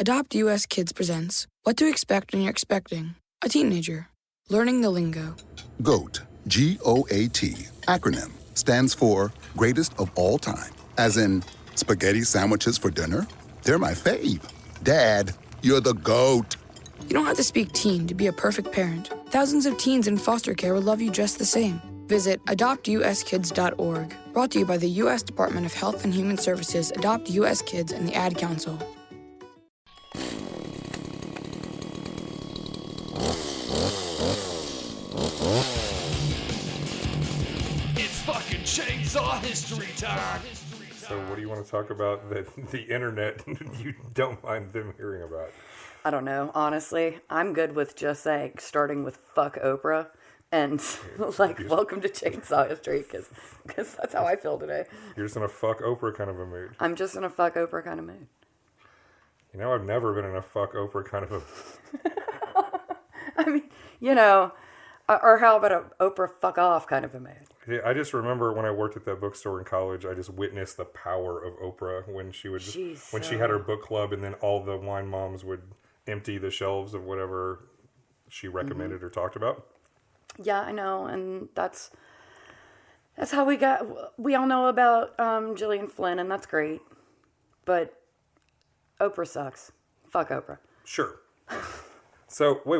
Adopt US Kids presents What to Expect When You're Expecting a Teenager. Learning the lingo. GOAT, G-O-A-T, acronym, stands for Greatest of All Time. As in, spaghetti sandwiches for dinner? They're my fave. Dad, you're the GOAT. You don't have to speak teen to be a perfect parent. Thousands of teens in foster care will love you just the same. Visit adoptuskids.org. Brought to you by the U.S. Department of Health and Human Services, Adopt U.S. Kids, and the Ad Council. It's fucking chainsaw history time! So what do you want to talk about that the internet you don't mind them hearing about? I don't know, honestly. I'm good with just like starting with fuck Oprah and welcome to Chainsaw History because that's how I feel today. You're just in a fuck Oprah kind of a mood. I'm just in a fuck Oprah kind of mood. You know, I've never been in a fuck Oprah kind of a... I mean, you know, or how about a Oprah fuck off kind of a mood? Yeah, I just remember when I worked at that bookstore in college, I just witnessed the power of Oprah when she would, when she had her book club, and then all the wine moms would empty the shelves of whatever she recommended or talked about. Yeah, I know, and that's how we all know about Gillian Flynn, and that's great. But Oprah sucks. Fuck Oprah. Sure. So wait,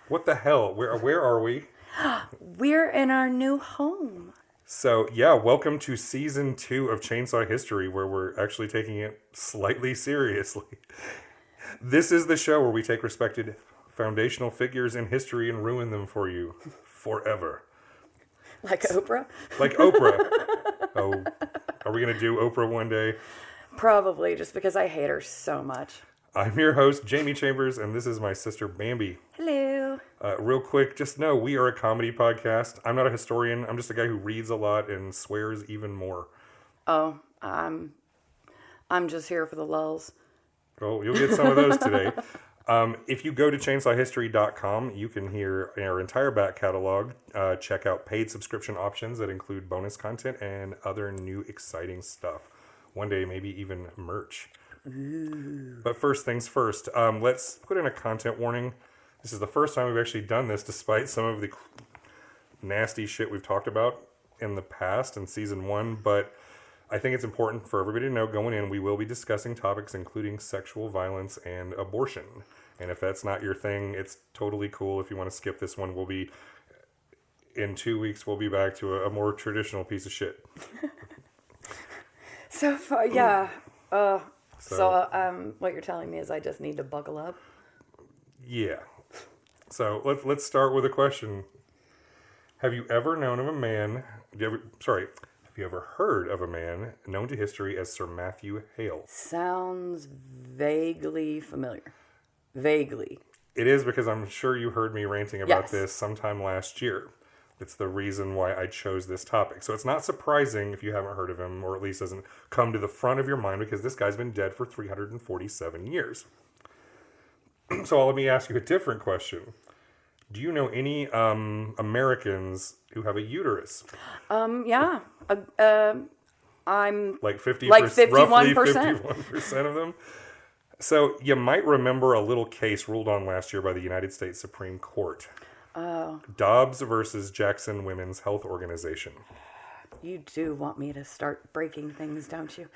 what the hell? Where are we? We're in our new home. So yeah, welcome to season 2 of Chainsaw History, where we're actually taking it slightly seriously. This is the show where we take respected foundational figures in history and ruin them for you forever. Like Oprah? Like Oprah. Oh, are we going to do Oprah one day? Probably, just because I hate her so much. I'm your host, Jamie Chambers, and this is my sister, Bambi. Hello. Real quick, just know we are a comedy podcast. I'm not a historian. I'm just a guy who reads a lot and swears even more. Oh, I'm just here for the lulls. Well, you'll get some of those today. If you go to chainsawhistory.com, you can hear our entire back catalog. Check out paid subscription options that include bonus content and other new exciting stuff. One day, maybe even merch. Ooh. But first things first, let's put in a content warning. This is the first time we've actually done this, despite some of the nasty shit we've talked about in the past in season 1. But I think it's important for everybody to know going in, we will be discussing topics including sexual violence and abortion. And if that's not your thing, it's totally cool. If you want to skip this one, in 2 weeks, we'll be back to a more traditional piece of shit. So far, yeah. So what you're telling me is I just need to buckle up? Yeah. So let's start with a question. Have you ever known of a man... Have you ever heard of a man known to history as Sir Matthew Hale? Sounds vaguely familiar. Vaguely. It is because I'm sure you heard me ranting about this sometime last year. It's the reason why I chose this topic. So it's not surprising if you haven't heard of him, or at least doesn't come to the front of your mind, because this guy's been dead for 347 years. So let me ask you a different question. Do you know any Americans who have a uterus? Yeah. I'm like 50%, like 51%. Roughly 51% of them. So you might remember a little case ruled on last year by the United States Supreme Court. Oh. Dobbs versus Jackson Women's Health Organization. You do want me to start breaking things, don't you?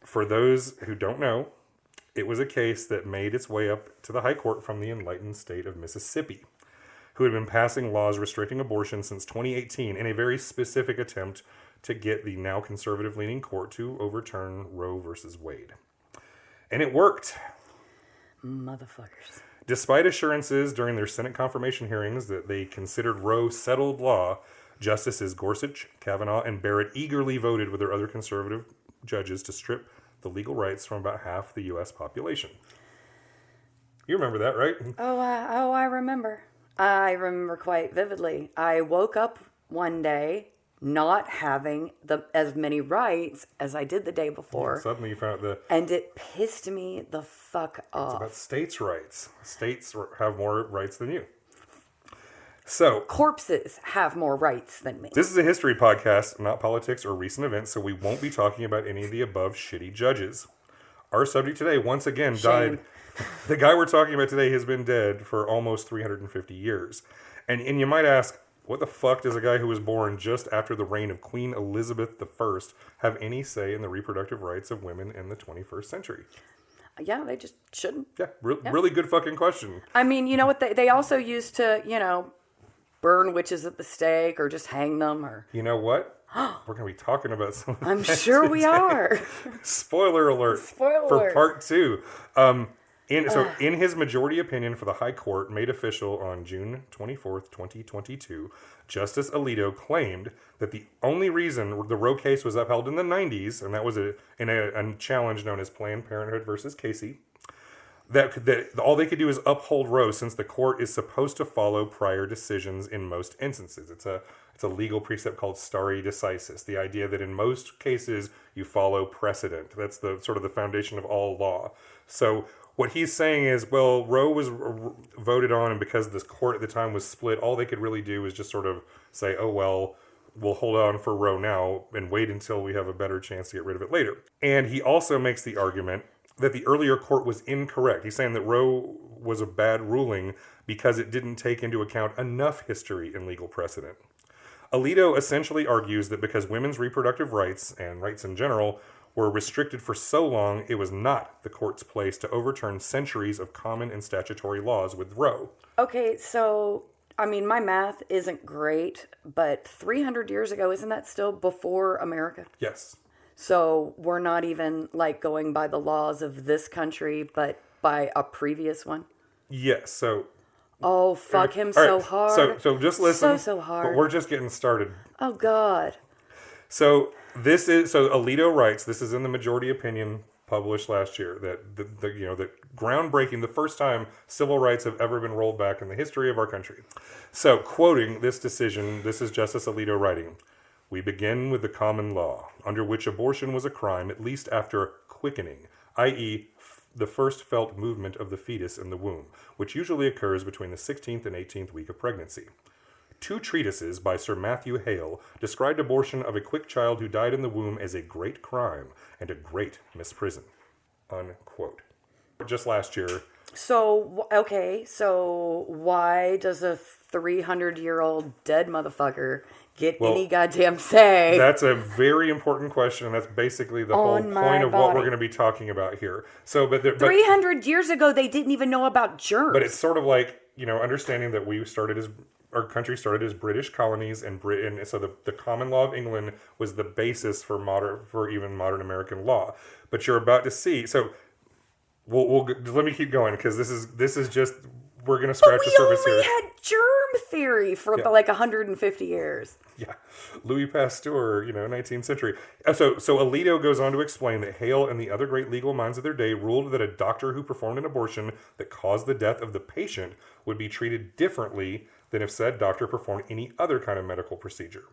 For those who don't know, it was a case that made its way up to the High Court from the enlightened state of Mississippi, who had been passing laws restricting abortion since 2018 in a very specific attempt to get the now conservative-leaning court to overturn Roe versus Wade. And it worked. Motherfuckers. Despite assurances during their Senate confirmation hearings that they considered Roe settled law, Justices Gorsuch, Kavanaugh, and Barrett eagerly voted with their other conservative judges to strip the legal rights from about half the U.S. population. You remember that, right? I remember. I remember quite vividly. I woke up one day not having as many rights as I did the day before. Yeah, suddenly you found out and it pissed me the fuck off. It's about states' rights. States have more rights than you. So corpses have more rights than me. This is a history podcast, not politics or recent events, so we won't be talking about any of the above shitty judges. Our subject today, once again, Shame. died. The guy we're talking about today has been dead for almost 350 years. And you might ask, what the fuck does a guy who was born just after the reign of Queen Elizabeth I have any say in the reproductive rights of women in the 21st century? Yeah, they just shouldn't. Yeah, really good fucking question. I mean, you know what? They also used to, burn witches at the stake or just hang them or... You know what? We're going to be talking about some of I'm that sure we today. are. Spoiler alert Spoiler for alert. part 2. In his majority opinion for the High Court made official on June 24th, 2022, Justice Alito claimed that the only reason the Roe case was upheld in the 90s, and that was in a challenge known as Planned Parenthood versus Casey, that all they could do is uphold Roe since the court is supposed to follow prior decisions in most instances. It's a legal precept called stare decisis, the idea that in most cases you follow precedent. That's the sort of the foundation of all law. So what he's saying is, well, Roe was voted on, and because this court at the time was split, all they could really do is just sort of say, oh, well, we'll hold on for Roe now and wait until we have a better chance to get rid of it later. And he also makes the argument that the earlier court was incorrect. He's saying that Roe was a bad ruling because it didn't take into account enough history and legal precedent. Alito essentially argues that because women's reproductive rights, and rights in general, were restricted for so long, it was not the court's place to overturn centuries of common and statutory laws with Roe. Okay, so, I mean, my math isn't great, but 300 years ago, isn't that still before America? Yes. So we're not even, going by the laws of this country, but by a previous one? Yes, so... Oh, fuck him all so right, hard. So just listen. So hard. But we're just getting started. Oh, God. So Alito writes, this is in the majority opinion published last year, that that groundbreaking, the first time civil rights have ever been rolled back in the history of our country. So quoting this decision, this is Justice Alito writing, "We begin with the common law, under which abortion was a crime at least after quickening, i.e., the first felt movement of the fetus in the womb, which usually occurs between the 16th and 18th week of pregnancy. 2 treatises by Sir Matthew Hale described abortion of a quick child who died in the womb as a great crime and a great misprison." Unquote. Just last year. So, okay, so why does a 300-year-old dead motherfucker get any goddamn say? That's a very important question, and that's basically the whole point of what we're going to be talking about here. So, but 300 years ago, they didn't even know about germs. But it's sort of like, understanding that our country started as British colonies, and so the common law of England was the basis for even modern American law. But you're about to see, so we'll let me keep going, because this is just, we're going to scratch the surface here. We only had germ theory for 150 years. Yeah, Louis Pasteur, 19th century. So Alito goes on to explain that Hale and the other great legal minds of their day ruled that a doctor who performed an abortion that caused the death of the patient would be treated differently than if said doctor performed any other kind of medical procedure.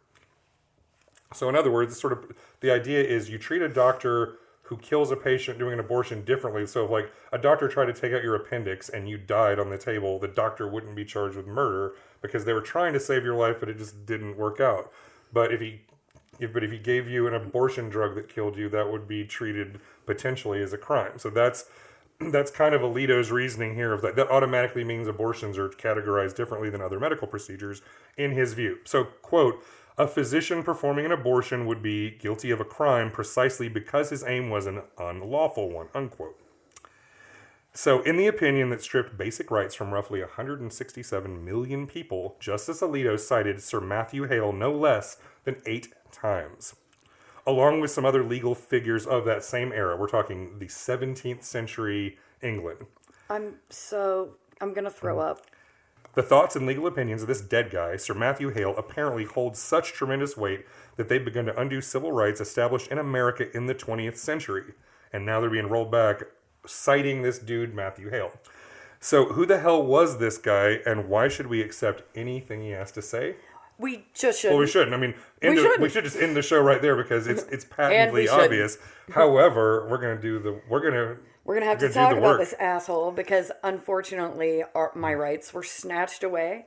So in other words, sort of the idea is you treat a doctor who kills a patient doing an abortion differently. So if a doctor tried to take out your appendix and you died on the table, the doctor wouldn't be charged with murder because they were trying to save your life, but it just didn't work out. But if he gave you an abortion drug that killed you, that would be treated potentially as a crime. So that's kind of Alito's reasoning here of that automatically means abortions are categorized differently than other medical procedures in his view. So, quote, "A physician performing an abortion would be guilty of a crime precisely because his aim was an unlawful one," unquote. So, in the opinion that stripped basic rights from roughly 167 million people, Justice Alito cited Sir Matthew Hale no less than 8 times. Along with some other legal figures of that same era. We're talking the 17th century England. I'm going to throw up. The thoughts and legal opinions of this dead guy, Sir Matthew Hale, apparently hold such tremendous weight that they've begun to undo civil rights established in America in the 20th century. And now they're being rolled back, citing this dude, Matthew Hale. So who the hell was this guy, and why should we accept anything he has to say? We just shouldn't. Well, we shouldn't. I mean, we should just end the show right there because it's patently shouldn't. obvious. However, we're gonna have to talk about this asshole because unfortunately my rights were snatched away.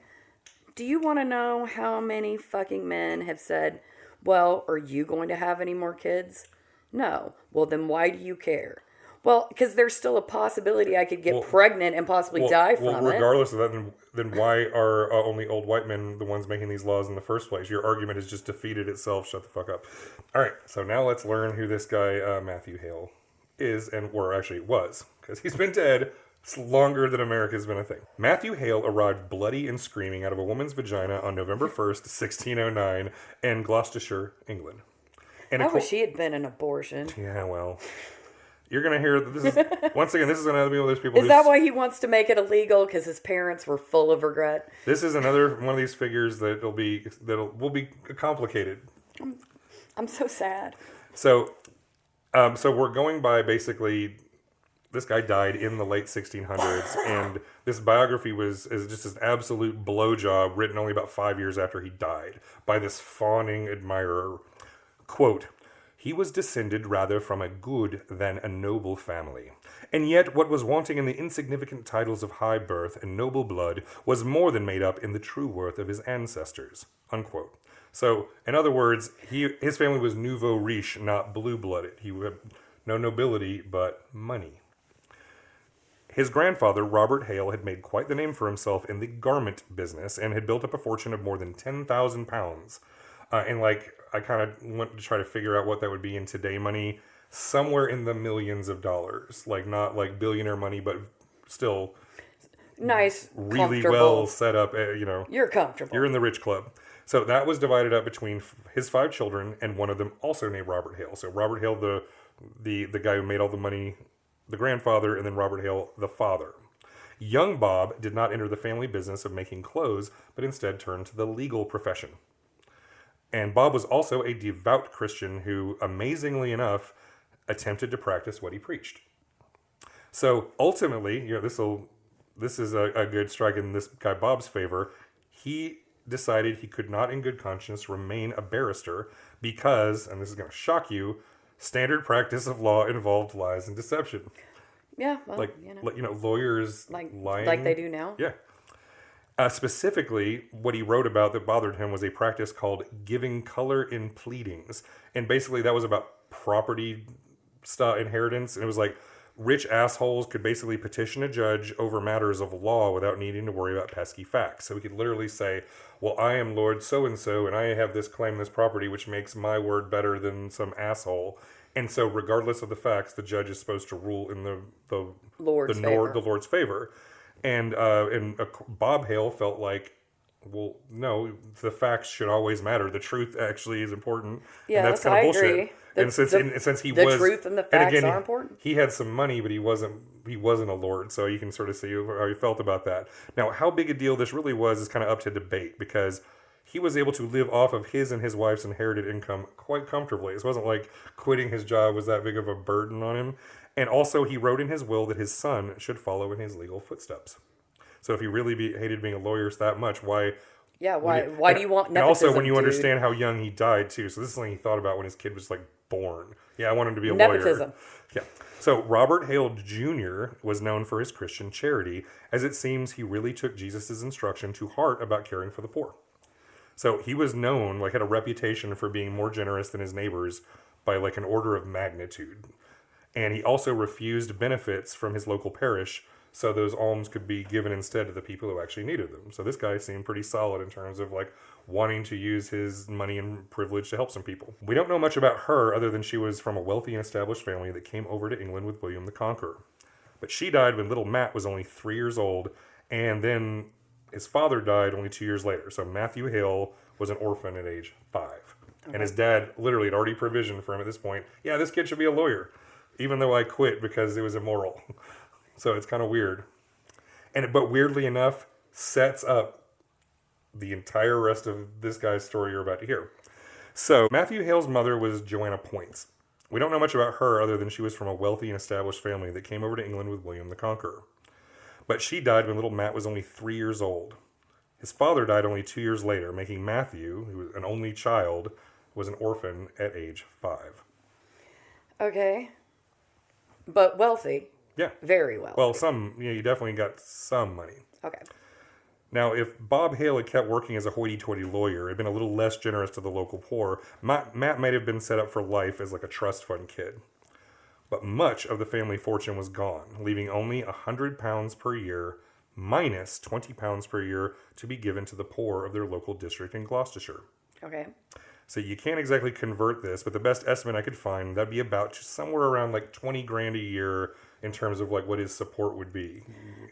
Do you want to know how many fucking men have said, "Well, are you going to have any more kids?" No. Well, then why do you care? Well, because there's still a possibility I could get pregnant and possibly die from it. Regardless of that, then why are only old white men the ones making these laws in the first place? Your argument has just defeated itself. Shut the fuck up. All right, so now let's learn who this guy, Matthew Hale, is, or actually was, because he's been dead longer than America's been a thing. Matthew Hale arrived bloody and screaming out of a woman's vagina on November 1st, 1609, in Gloucestershire, England. And I wish he had been an abortion. Yeah, well... You're going to hear that this is, once again, this is another one of those people. Is that why he wants to make it illegal? Because his parents were full of regret? This is another one of these figures that will be complicated. I'm so sad. So we're going by basically, this guy died in the late 1600s, and this biography is just an absolute blowjob written only about 5 years after he died by this fawning admirer. Quote, "He was descended rather from a good than a noble family. And yet what was wanting in the insignificant titles of high birth and noble blood was more than made up in the true worth of his ancestors." Unquote. So, in other words, his family was nouveau riche, not blue-blooded. He had no nobility, but money. His grandfather, Robert Hale, had made quite the name for himself in the garment business and had built up a fortune of more than £10,000. I kind of went to try to figure out what that would be in today money, somewhere in the millions of dollars. Like, not like billionaire money, but still nice, really well set up, You're comfortable. You're in the rich club. So that was divided up between his 5 children, and one of them also named Robert Hale. So Robert Hale, the guy who made all the money, the grandfather, and then Robert Hale, the father. Young Bob did not enter the family business of making clothes, but instead turned to the legal profession. And Bob was also a devout Christian who, amazingly enough, attempted to practice what he preached. So ultimately, this is a good strike in this guy Bob's favor. He decided he could not in good conscience remain a barrister because, and this is going to shock you, standard practice of law involved lies and deception. Yeah, well, lawyers lying. Like they do now? Yeah. Specifically, what he wrote about that bothered him was a practice called giving color in pleadings. And basically that was about property stuff, inheritance. And it was like rich assholes could basically petition a judge over matters of law without needing to worry about pesky facts. So he could literally say, well, I am Lord so-and-so, and I have this claim, this property, which makes my word better than some asshole. And so regardless of the facts, the judge is supposed to rule in the Lord's favor. And Bob Hale felt like, well, no, the facts should always matter. The truth actually is important. Yeah, and that's kind of bullshit. Agree. Since he was, the truth and the facts are important. He had some money, but he wasn't a lord. So you can sort of see how he felt about that. Now, how big a deal this really was is kind of up to debate, because he was able to live off of his and his wife's inherited income quite comfortably. It wasn't like quitting his job was that big of a burden on him. And also, he wrote in his will that his son should follow in his legal footsteps. So if he really hated being a lawyer that much, why... Yeah, why do you want nepotism, and also, when you understand how young he died, too. So this is something he thought about when his kid was, born. Yeah, I want him to be a nepotism. Lawyer. Yeah. So Robert Hale Jr. was known for his Christian charity, as it seems he really took Jesus' instruction to heart about caring for the poor. So he was known, had a reputation for being more generous than his neighbors by, an order of magnitude. And he also refused benefits from his local parish, so those alms could be given instead to the people who actually needed them. So this guy seemed pretty solid in terms of wanting to use his money and privilege to help some people. We don't know much about her other than she was from a wealthy and established family that came over to England with William the Conqueror. But she died when little Matt was only 3 years old, and then his father died only 2 years later. So Matthew Hale was an orphan at age 5. Okay. And his dad literally had already provisioned for him at this point. Yeah, this kid should be a lawyer, even though I quit because it was immoral. So it's kind of weird. But weirdly enough, sets up the entire rest of this guy's story you're about to hear. So Matthew Hale's mother was Joanna Poyntz. We don't know much about her other than she was from a wealthy and established family that came over to England with William the Conqueror. But she died when little Matt was only 3 years old. His father died only 2 years later, making Matthew, who was an only child, was an orphan at age 5. Okay. But wealthy. Yeah. Very wealthy. Well, you definitely got some money. Okay. Now, if Bob Hale had kept working as a hoity-toity lawyer, had been a little less generous to the local poor, Matt might have been set up for life as a trust fund kid. but much of the family fortune was gone, leaving only £100 per year minus £20 per year to be given to the poor of their local district in Gloucestershire. Okay. So you can't exactly convert this, but the best estimate I could find, that'd be about somewhere around like 20 grand a year in terms of like what his support would be.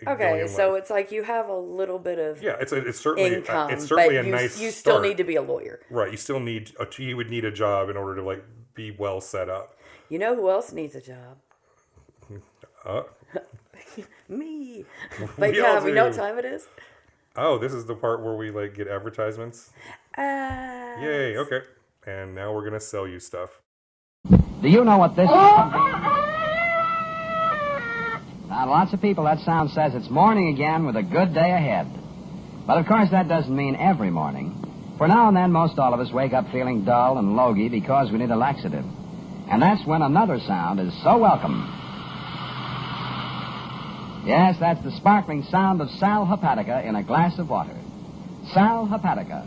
Okay, so it's like you have a little bit of it's certainly income, it's certainly but a nice you still start. need to be a lawyer. Right, you would need a job in order to like be well set up. You know who else needs a job? Me. But we know what time it is. Oh, this is the part where we like get advertisements. Yay! Okay, and now we're gonna sell you stuff. Do you know what this is? Now, lots of people, that sound says it's morning again with a good day ahead. But of course, that doesn't mean every morning. For now and then, most all of us wake up feeling dull and logy because we need a laxative. And that's when another sound is so welcome. Yes, that's the sparkling sound of Sal Hepatica in a glass of water. Sal Hepatica.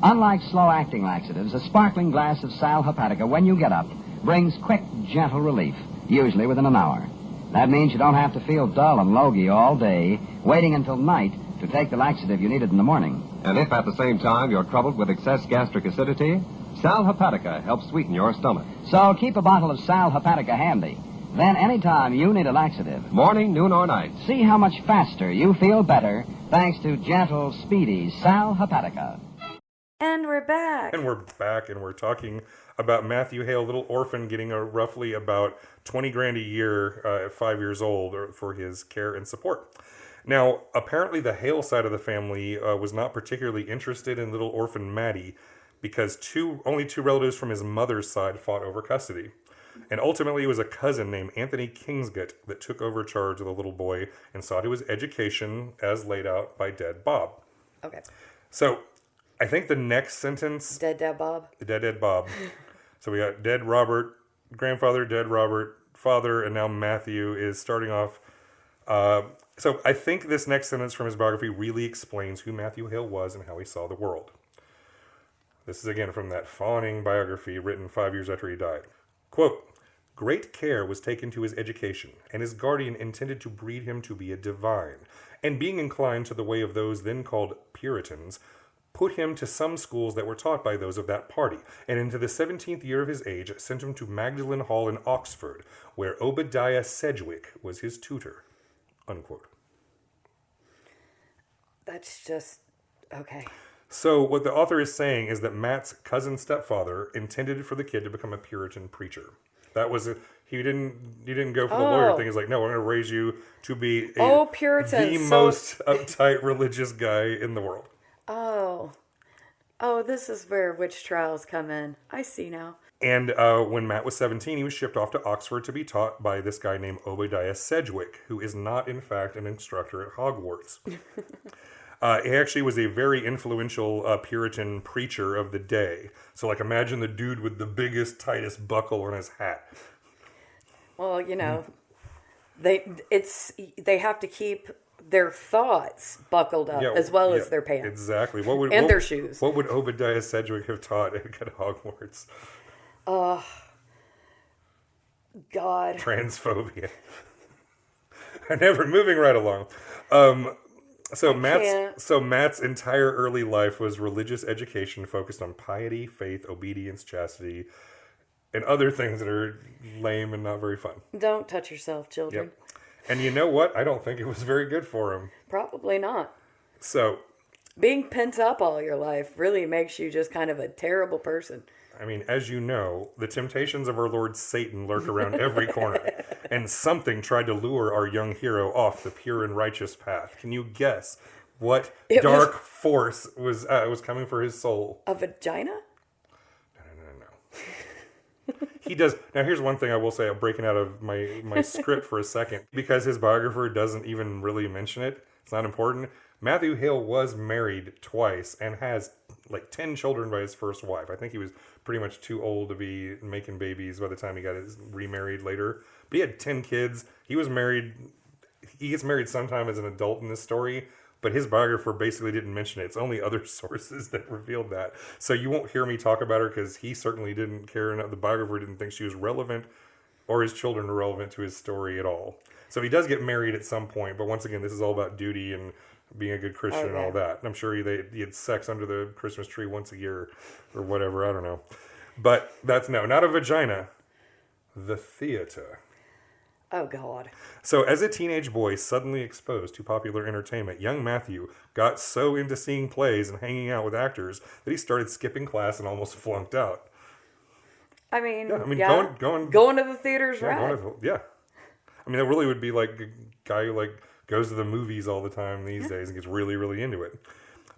Unlike slow-acting laxatives, a sparkling glass of Sal Hepatica, when you get up, brings quick, gentle relief, usually within an hour. That means you don't have to feel dull and logy all day, waiting until night to take the laxative you needed in the morning. And if at the same time you're troubled with excess gastric acidity, Sal Hepatica helps sweeten your stomach. So keep a bottle of Sal Hepatica handy. Then anytime you need a laxative, Morning, noon, or night. see how much faster you feel better thanks to gentle, speedy Sal Hepatica. And we're back. And we're talking about Matthew Hale, little orphan, getting roughly about 20 grand a year at 5 years old for his care and support. Now, apparently the Hale side of the family was not particularly interested in little orphan Maddie because only two relatives from his mother's side fought over custody. And ultimately, it was a cousin named Anthony Kingsgate that took over charge of the little boy and saw to his education as laid out by Dead Bob. Okay. So, I think the next sentence... Dead Bob? Dead Bob. So we got Dead Robert, grandfather, Dead Robert, father, and now Matthew is starting off. So I think this next sentence from his biography really explains who Matthew Hale was and how he saw the world. This is again from that fawning biography written 5 years after he died. Quote, "Great care was taken to his education, and his guardian intended to breed him to be a divine, and being inclined to the way of those then called Puritans, put him to some schools that were taught by those of that party, and into the 17th year of his age sent him to Magdalen Hall in Oxford, where Obadiah Sedgwick was his tutor." Unquote. That's just... okay. So what the author is saying is that Matt's cousin stepfather intended for the kid to become a Puritan preacher. That was he didn't go for the lawyer thing. He's like, no, we're going to raise you to be the most uptight religious guy in the world. Oh, this is where witch trials come in. I see now. And when Matt was 17, he was shipped off to Oxford to be taught by this guy named Obadiah Sedgwick, who is not, in fact, an instructor at Hogwarts. He actually was a very influential Puritan preacher of the day. So, like, imagine the dude with the biggest, tightest buckle on his hat. Well, you know, they have to keep their thoughts buckled up as well as their pants. Exactly. Their shoes. What would Obadiah Sedgwick have taught at Hogwarts? God. Transphobia. Moving right along. So Matt's entire early life was religious education focused on piety, faith, obedience, chastity, and other things that are lame and not very fun. Don't touch yourself, children. Yep. And you know what? I don't think it was very good for him. Probably not. So, being pent up all your life really makes you just kind of a terrible person. I mean, as you know, the temptations of our Lord Satan lurk around every corner, and something tried to lure our young hero off the pure and righteous path. Can you guess what dark force was coming for his soul? A vagina? No. He does. Now, here's one thing I will say. I'm breaking out of my script for a second, because his biographer doesn't even really mention it. It's not important. Matthew Hale was married twice and has like 10 children by his first wife. I think he was pretty much too old to be making babies by the time he got remarried later. But he had 10 kids. He was married. He gets married sometime as an adult in this story, but his biographer basically didn't mention it. It's only other sources that revealed that. So you won't hear me talk about her because he certainly didn't care, and the biographer didn't think she was relevant. or his children are relevant to his story at all. So he does get married at some point, but once again, this is all about duty and being a good Christian and all that. And I'm sure he had sex under the Christmas tree once a year or whatever, I don't know. But that's not a vagina, the theater. Oh, God. So as a teenage boy suddenly exposed to popular entertainment, young Matthew got so into seeing plays and hanging out with actors that he started skipping class and almost flunked out. I mean, going to the theaters, right? I mean, that really would be like a guy who goes to the movies all the time these days and gets really, really into it.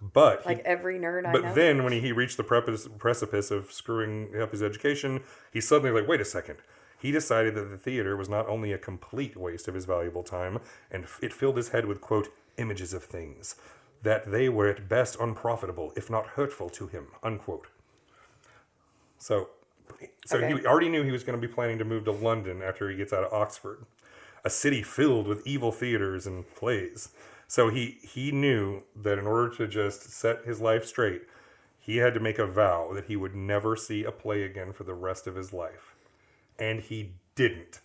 But every nerd I know. But then when he reached the precipice of screwing up his education, he suddenly wait a second. He decided that the theater was not only a complete waste of his valuable time, and it filled his head with, quote, images of things, that they were at best unprofitable, if not hurtful to him, unquote. So he already knew he was going to be planning to move to London after he gets out of Oxford, a city filled with evil theaters and plays. So he knew that in order to just set his life straight, he had to make a vow that he would never see a play again for the rest of his life. And he didn't.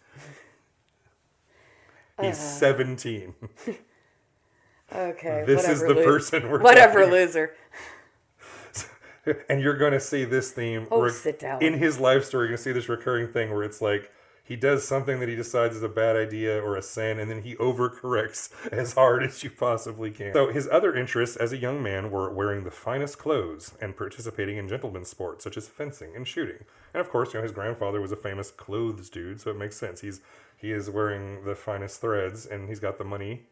He's 17. Okay. This is the person we're Whatever, loser. And you're going to see this theme. Sit down. In his life story, you're going to see this recurring thing where it's like, he does something that he decides is a bad idea or a sin, and then he overcorrects as hard as you possibly can. So his other interests as a young man were wearing the finest clothes and participating in gentleman's sports, such as fencing and shooting. And of course, his grandfather was a famous clothes dude, so it makes sense. He is wearing the finest threads, and he's got the money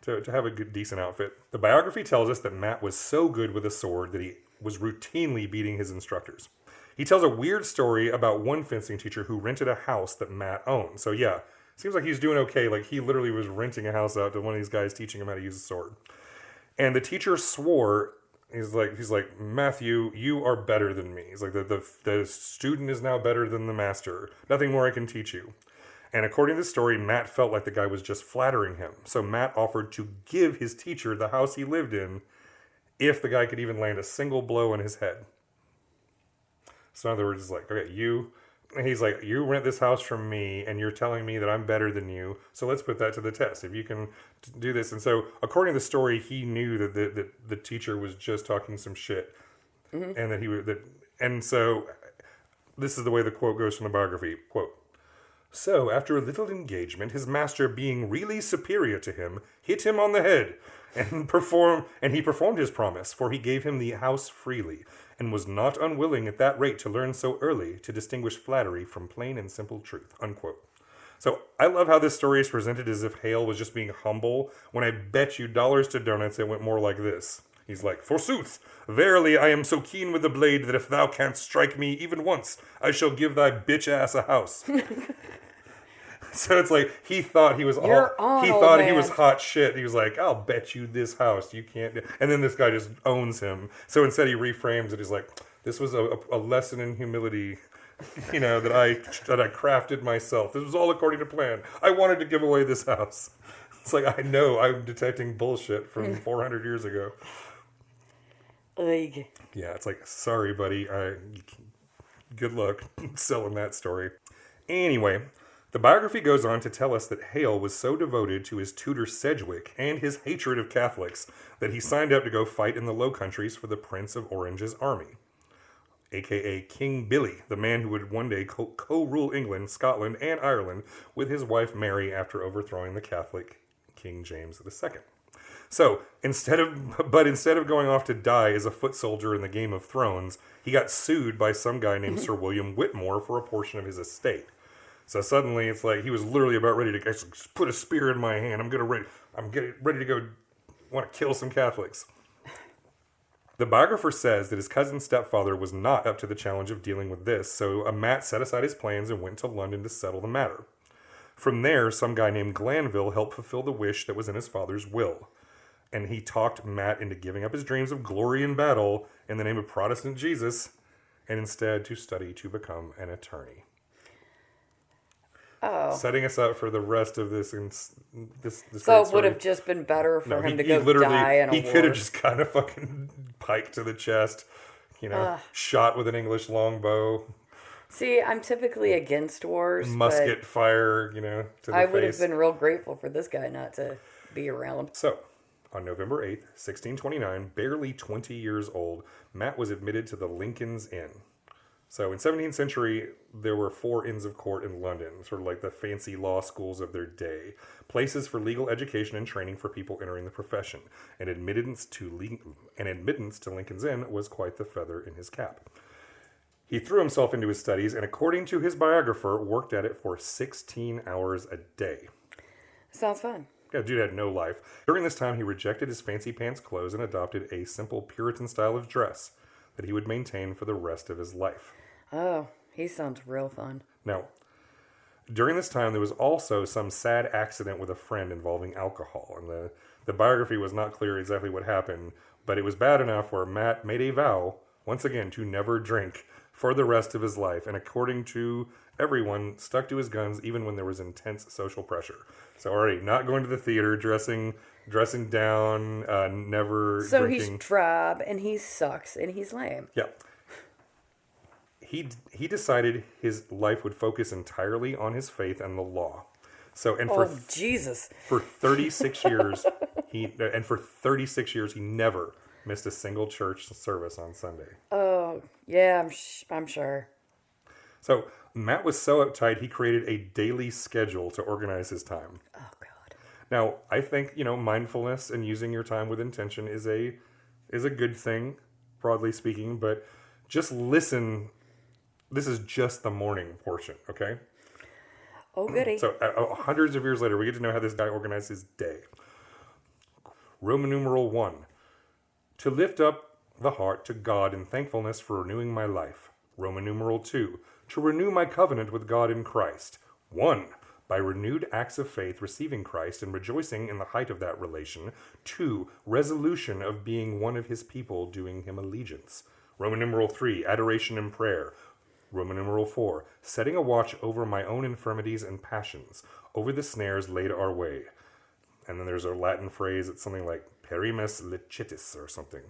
to have a good, decent outfit. The biography tells us that Matt was so good with a sword that he was routinely beating his instructors. He tells a weird story about one fencing teacher who rented a house that Matt owned. So yeah, seems like he's doing okay. He literally was renting a house out to one of these guys teaching him how to use a sword. And the teacher swore, he's like, Matthew, you are better than me. He's like, the student is now better than the master. Nothing more I can teach you. And according to the story, Matt felt like the guy was just flattering him. So Matt offered to give his teacher the house he lived in if the guy could even land a single blow on his head. So in other words, it's like, okay, he's like, you rent this house from me, and you're telling me that I'm better than you, so let's put that to the test. If you can do this. And so, according to the story, he knew that the teacher was just talking some shit. Mm-hmm. And and so, this is the way the quote goes from the biography, quote, so, after a little engagement, his master, being really superior to him, hit him on the head, and he performed his promise, for he gave him the house freely, and was not unwilling at that rate to learn so early to distinguish flattery from plain and simple truth, unquote. So I love how this story is presented as if Hale was just being humble, when I bet you dollars to donuts it went more like this. He's like, forsooth, verily I am so keen with the blade that if thou canst strike me even once, I shall give thy bitch ass a house. So it's like, he thought he was he was hot shit. He was like, I'll bet you this house. You can't. And then this guy just owns him. So instead he reframes it. He's like, this was a lesson in humility, that I crafted myself. This was all according to plan. I wanted to give away this house. It's like, I know I'm detecting bullshit from 400 years ago. Yeah, it's like, sorry, buddy. Good luck selling that story. Anyway, the biography goes on to tell us that Hale was so devoted to his tutor Sedgwick and his hatred of Catholics that he signed up to go fight in the Low Countries for the Prince of Orange's army, a.k.a. King Billy, the man who would one day co-rule England, Scotland, and Ireland with his wife Mary after overthrowing the Catholic King James II. So, instead of going off to die as a foot soldier in the Game of Thrones, he got sued by some guy named Sir William Whitmore for a portion of his estate. So suddenly it's like he was literally about ready to put a spear in my hand. I'm getting ready to go want to kill some Catholics. The biographer says that his cousin's stepfather was not up to the challenge of dealing with this, so Matt set aside his plans and went to London to settle the matter. From there, some guy named Glanville helped fulfill the wish that was in his father's will. And he talked Matt into giving up his dreams of glory in battle in the name of Protestant Jesus, and instead to study to become an attorney. Oh. Setting us up for the rest of this. So it would have just been better for him to go die in a war. He could have just kind of fucking piked to the chest, shot with an English longbow. See, I'm typically against wars. Musket fire, to the face. I would have been real grateful for this guy not to be around. So, on November 8th, 1629, barely 20 years old, Matt was admitted to the Lincoln's Inn. So in 17th century, there were 4 inns of court in London, sort of like the fancy law schools of their day, places for legal education and training for people entering the profession. And admittance to Lincoln's Inn was quite the feather in his cap. He threw himself into his studies and, according to his biographer, worked at it for 16 hours a day. Sounds fun. Yeah, dude had no life. During this time, he rejected his fancy pants clothes and adopted a simple Puritan style of dress that he would maintain for the rest of his life. Oh, he sounds real fun. Now, during this time, there was also some sad accident with a friend involving alcohol, and the biography was not clear exactly what happened, but it was bad enough where Matt made a vow, once again, to never drink for the rest of his life, and according to everyone, stuck to his guns even when there was intense social pressure. So already, not going to the theater, dressing down, never so drinking. So he's drab, and he sucks, and he's lame. Yeah. He decided his life would focus entirely on his faith and the law. So Jesus. For 36 years, he never missed a single church service on Sunday. Oh, yeah, I'm sure. So Matt was so uptight, he created a daily schedule to organize his time. Oh, God. Now, I think, mindfulness and using your time with intention is a good thing, broadly speaking, but just listen. This is just the morning portion, okay? Oh, goody. So hundreds of years later, we get to know how this guy organized his day. Roman numeral 1. To lift up the heart to God in thankfulness for renewing my life. Roman numeral 2. To renew my covenant with God in Christ. 1. By renewed acts of faith, receiving Christ and rejoicing in the height of that relation. 2. Resolution of being one of his people, doing him allegiance. Roman numeral 3. Adoration and prayer. Roman numeral 4. Setting a watch over my own infirmities and passions, over the snares laid our way. And then there's a Latin phrase, it's something like perimus licitis or something.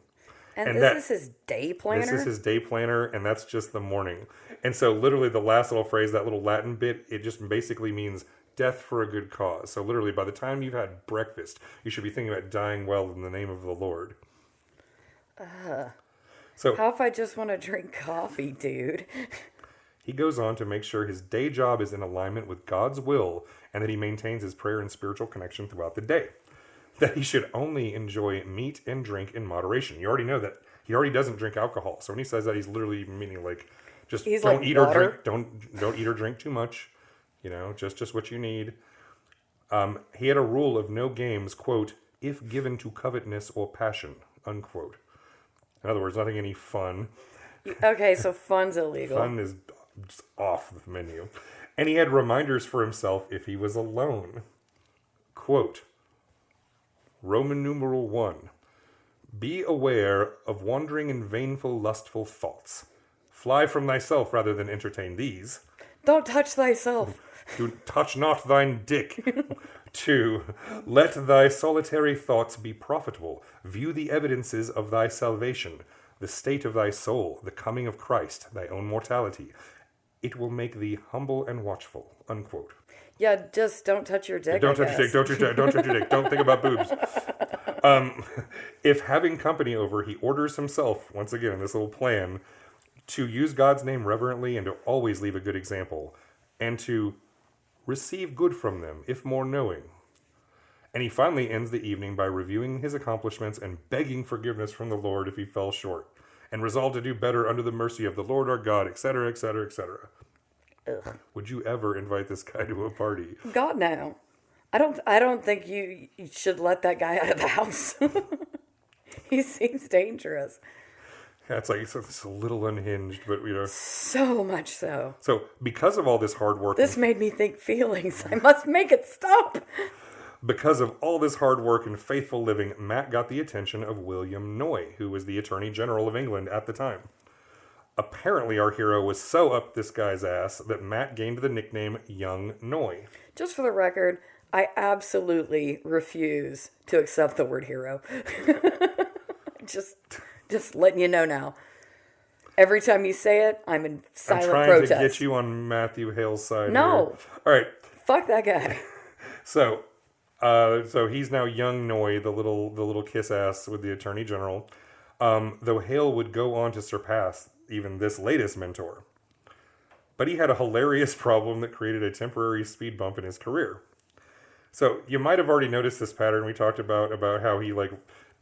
And this is his day planner? This is his day planner, and that's just the morning. And so literally the last little phrase, that little Latin bit, it just basically means death for a good cause. So literally by the time you've had breakfast, you should be thinking about dying well in the name of the Lord. So how if I just want to drink coffee, dude? He goes on to make sure his day job is in alignment with God's will and that he maintains his prayer and spiritual connection throughout the day. That he should only enjoy meat and drink in moderation. You already know that he already doesn't drink alcohol. So when he says that, he's literally meaning he's don't like eat water. or drink. Don't eat or drink too much. Just what you need. He had a rule of no games, quote, if given to covetousness or passion, unquote. In other words, nothing any fun. Okay, so fun's illegal. Fun is just off the menu. And he had reminders for himself if he was alone. Quote, Roman numeral 1. Be aware of wandering and vainful, lustful thoughts. Fly from thyself rather than entertain these. Don't touch thyself. Do touch not thine dick. 2. Let thy solitary thoughts be profitable. View the evidences of thy salvation, the state of thy soul, the coming of Christ, thy own mortality. It will make thee humble and watchful. Unquote. Yeah, just don't touch your dick. Don't touch your dick. Don't touch your dick. Don't think about boobs. If having company over, he orders himself, once again, this little plan, to use God's name reverently and to always leave a good example, and to receive good from them, if more knowing. And he finally ends the evening by reviewing his accomplishments and begging forgiveness from the Lord if he fell short, and resolved to do better under the mercy of the Lord our God, etc., etc., etc. Would you ever invite this guy to a party? God, no. I don't think you should let that guy out of the house. He seems dangerous. Yeah, it's a little unhinged, but So much so. So because of all this hard work, This made me think feelings. I must make it stop. Because of all this hard work and faithful living, Matt got the attention of William Noy, who was the Attorney General of England at the time. Apparently, our hero was so up this guy's ass that Matt gained the nickname Young Noy. Just for the record, I absolutely refuse to accept the word hero. Just letting you know now. Every time you say it, I'm in silent I'm trying protest. to get you on Matthew Hale's side. No. Here. All right. Fuck that guy. So he's now young Noy, the little kiss ass with the Attorney General. Though Hale would go on to surpass even this latest mentor. But he had a hilarious problem that created a temporary speed bump in his career. So you might have already noticed this pattern we talked about how he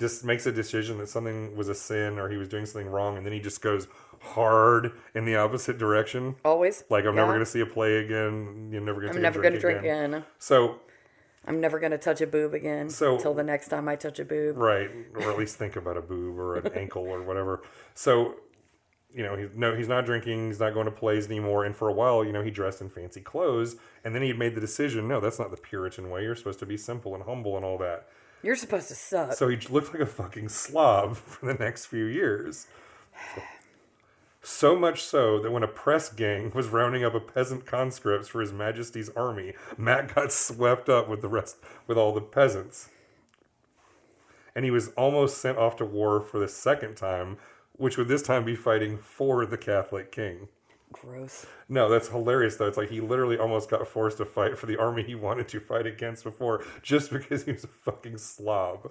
just makes a decision that something was a sin or he was doing something wrong, and then he just goes hard in the opposite direction. Always. Like, I'm never going to see a play again. You're never going to I'm never going to drink again. So I'm never going to touch a boob again until the next time I touch a boob. Right. Or at least think about a boob or an ankle or whatever. So, he's not drinking. He's not going to plays anymore. And for a while, he dressed in fancy clothes. And then he made the decision, no, that's not the Puritan way. You're supposed to be simple and humble and all that. You're supposed to suck. So he looked like a fucking slob for the next few years. So much so that when a press gang was rounding up a peasant conscripts for His Majesty's army, Matt got swept up with all the peasants. And he was almost sent off to war for the second time, which would this time be fighting for the Catholic king. Gross. No, that's hilarious, though. It's like he literally almost got forced to fight for the army he wanted to fight against before, just because he was a fucking slob.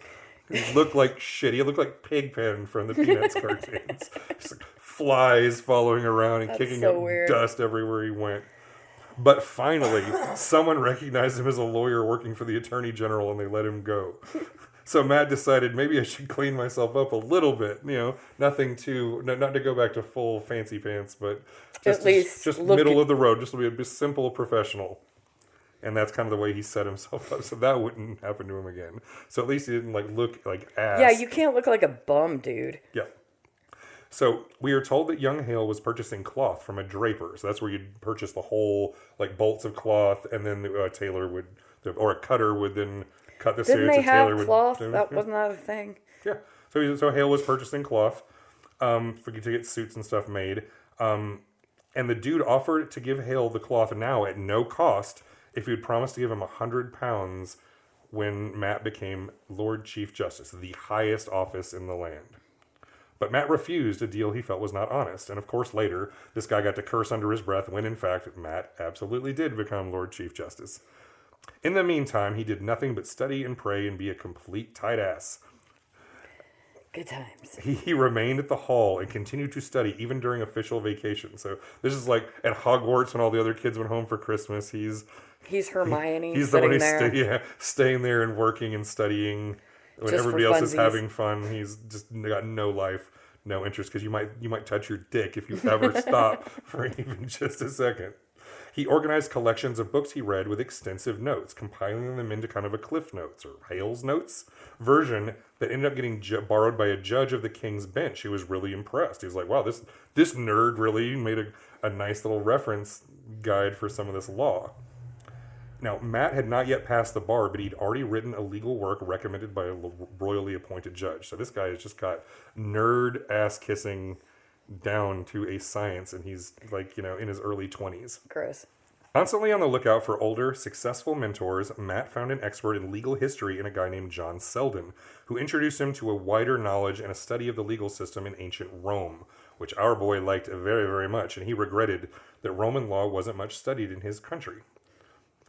He looked like shit. He looked like Pigpen from the Peanuts cartoons. Just like flies following around and kicking up dust everywhere he went. But finally, someone recognized him as a lawyer working for the Attorney General, and they let him go. So Matt decided maybe I should clean myself up a little bit. Nothing too, not to go back to full fancy pants, but just middle of the road, just to be a simple professional. And that's kind of the way he set himself up, so that wouldn't happen to him again. So at least he didn't look like ass. Yeah, you can't look like a bum, dude. Yeah. So we are told that young Hale was purchasing cloth from a draper. So that's where you'd purchase the whole bolts of cloth, and then a tailor would, or a cutter would then cut the suits. Didn't they have cloth? That wasn't that a thing? Yeah. So Hale was purchasing cloth to get suits and stuff made. And the dude offered to give Hale the cloth now at no cost if he would promise to give him £100 when Matt became Lord Chief Justice, the highest office in the land. But Matt refused a deal he felt was not honest. And of course, later, this guy got to curse under his breath when, in fact, Matt absolutely did become Lord Chief Justice. In the meantime, he did nothing but study and pray and be a complete tight ass. Good times. He remained at the hall and continued to study even during official vacation. So this is like at Hogwarts when all the other kids went home for Christmas. He's Hermione. He's the one who's staying there and working and studying when just everybody else is having fun. He's just got no life, no interest, because you might touch your dick if you ever stop for even just a second. He organized collections of books he read with extensive notes, compiling them into kind of a Cliff Notes, or Hale's Notes, version that ended up getting borrowed by a judge of the King's Bench who was really impressed. He was like, wow, this nerd really made a nice little reference guide for some of this law. Now, Matt had not yet passed the bar, but he'd already written a legal work recommended by a royally appointed judge. So this guy has just got nerd ass-kissing down to a science, and he's in his early 20s. Gross. Constantly on the lookout for older, successful mentors, Matt found an expert in legal history in a guy named John Selden, who introduced him to a wider knowledge and a study of the legal system in ancient Rome, which our boy liked very, very much, and he regretted that Roman law wasn't much studied in his country.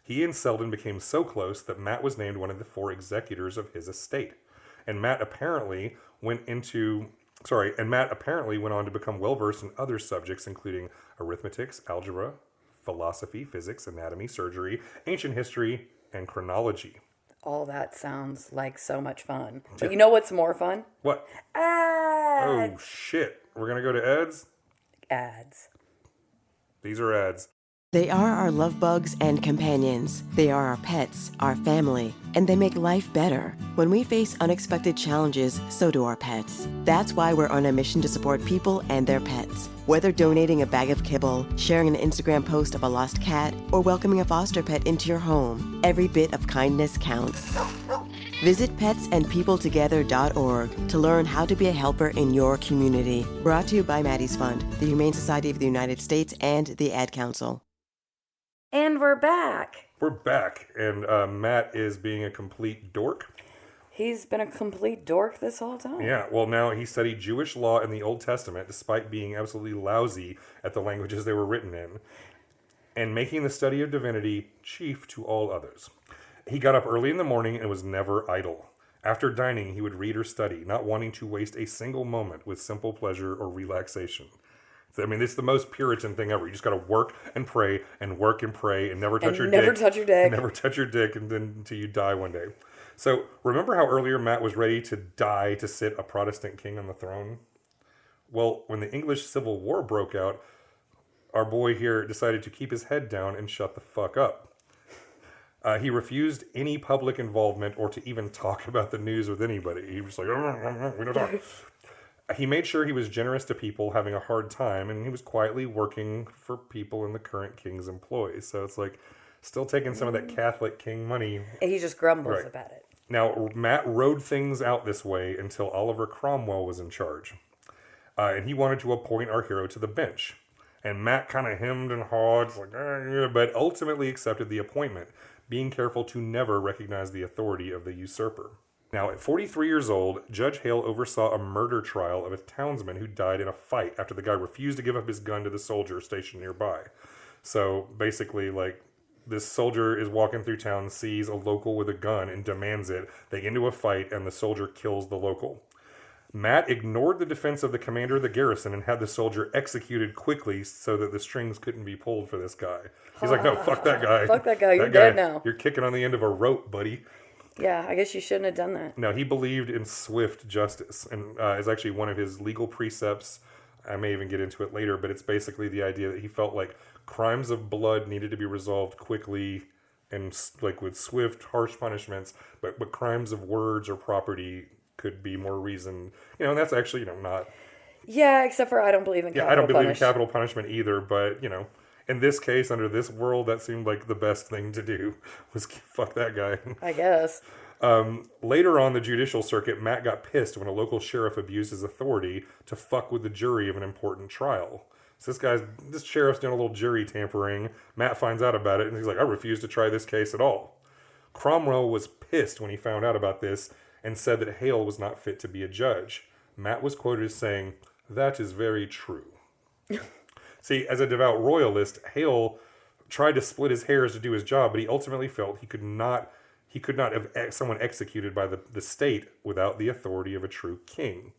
He and Selden became so close that Matt was named one of the 4 executors of his estate, and Matt apparently went on to become well-versed in other subjects, including arithmetics, algebra, philosophy, physics, anatomy, surgery, ancient history, and chronology. All that sounds like so much fun. But you know what's more fun? What? Ads! Oh, shit. We're going to go to ads? Ads. These are ads. They are our love bugs and companions. They are our pets, our family, and they make life better. When we face unexpected challenges, so do our pets. That's why we're on a mission to support people and their pets. Whether donating a bag of kibble, sharing an Instagram post of a lost cat, or welcoming a foster pet into your home, every bit of kindness counts. Visit petsandpeopletogether.org to learn how to be a helper in your community. Brought to you by Maddie's Fund, the Humane Society of the United States, and the Ad Council. And we're back. We're back, and Matt is being a complete dork. He's been a complete dork this whole time. Yeah, well, now he studied Jewish law in the Old Testament, despite being absolutely lousy at the languages they were written in, and making the study of divinity chief to all others. He got up early in the morning and was never idle. After dining, he would read or study, not wanting to waste a single moment with simple pleasure or relaxation. I mean, it's the most Puritan thing ever. You just got to work and pray and work and pray and never touch your dick. Never touch your dick. Never touch your dick and then until you die one day. So, remember how earlier Matt was ready to die to sit a Protestant king on the throne? Well, when the English Civil War broke out, our boy here decided to keep his head down and shut the fuck up. He refused any public involvement or to even talk about the news with anybody. He was like, we don't talk. He made sure he was generous to people having a hard time, and he was quietly working for people in the current king's employ. So it's like still taking some of that Catholic king money. And he just grumbles about it. Now, Matt rode things out this way until Oliver Cromwell was in charge. And he wanted to appoint our hero to the bench. And Matt kind of hemmed and hawed, like, but ultimately accepted the appointment, being careful to never recognize the authority of the usurper. Now, at 43 years old, Judge Hale oversaw a murder trial of a townsman who died in a fight after the guy refused to give up his gun to the soldier stationed nearby. So, basically, like, this soldier is walking through town, sees a local with a gun, and demands it. They get into a fight, and the soldier kills the local. Matt ignored the defense of the commander of the garrison and had the soldier executed quickly so that the strings couldn't be pulled for this guy. He's like, no, fuck that guy. Fuck that guy. You're dead now. You're kicking on the end of a rope, buddy. Yeah, I guess you shouldn't have done that. No, he believed in swift justice, and is actually one of his legal precepts. I may even get into it later, but it's basically the idea that he felt like crimes of blood needed to be resolved quickly and like with swift, harsh punishments, but crimes of words or property could be more reasoned. And that's actually, not... Yeah, except for I don't believe in capital I don't believe in capital punishment either, but, in this case, under this world, that seemed like the best thing to do, was fuck that guy. I guess. Later on the judicial circuit, Matt got pissed when a local sheriff abused his authority to fuck with the jury of an important trial. So this sheriff's doing a little jury tampering. Matt finds out about it, and he's like, I refuse to try this case at all. Cromwell was pissed when he found out about this, and said that Hale was not fit to be a judge. Matt was quoted as saying, "That is very true." See, as a devout royalist, Hale tried to split his hairs to do his job, but he ultimately felt he could not have someone executed by the state without the authority of a true king.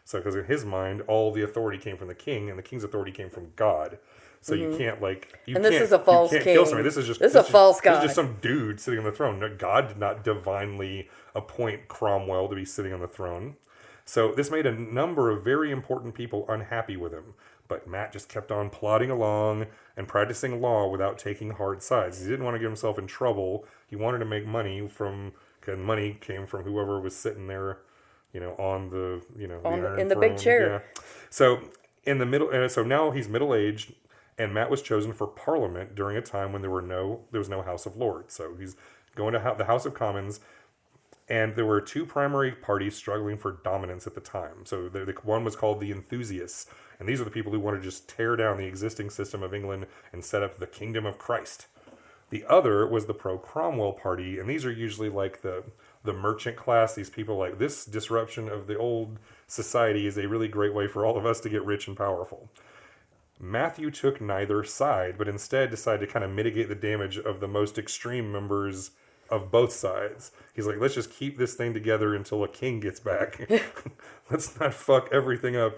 So, because in his mind, all the authority came from the king, and the king's authority came from God. So you can't this is a false king. Kill somebody. This is a false god. This is just some dude sitting on the throne. No, God did not divinely appoint Cromwell to be sitting on the throne. So this made a number of very important people unhappy with him. But Matt just kept on plodding along and practicing law without taking hard sides. He didn't want to get himself in trouble. He wanted to make money and money came from whoever was sitting there, on the, in the big chair. Yeah. So in the middle, so now he's middle-aged. And Matt was chosen for Parliament during a time when there was no House of Lords. So he's going to the House of Commons, and there were two primary parties struggling for dominance at the time. So the one was called the Enthusiasts, and these are the people who wanted to just tear down the existing system of England and set up the Kingdom of Christ. The other was the pro-Cromwell party, and these are usually like the merchant class. These people like, this disruption of the old society is a really great way for all of us to get rich and powerful. Matthew took neither side, but instead decided to kind of mitigate the damage of the most extreme members of both sides. He's like, let's just keep this thing together until a king gets back. Let's not fuck everything up.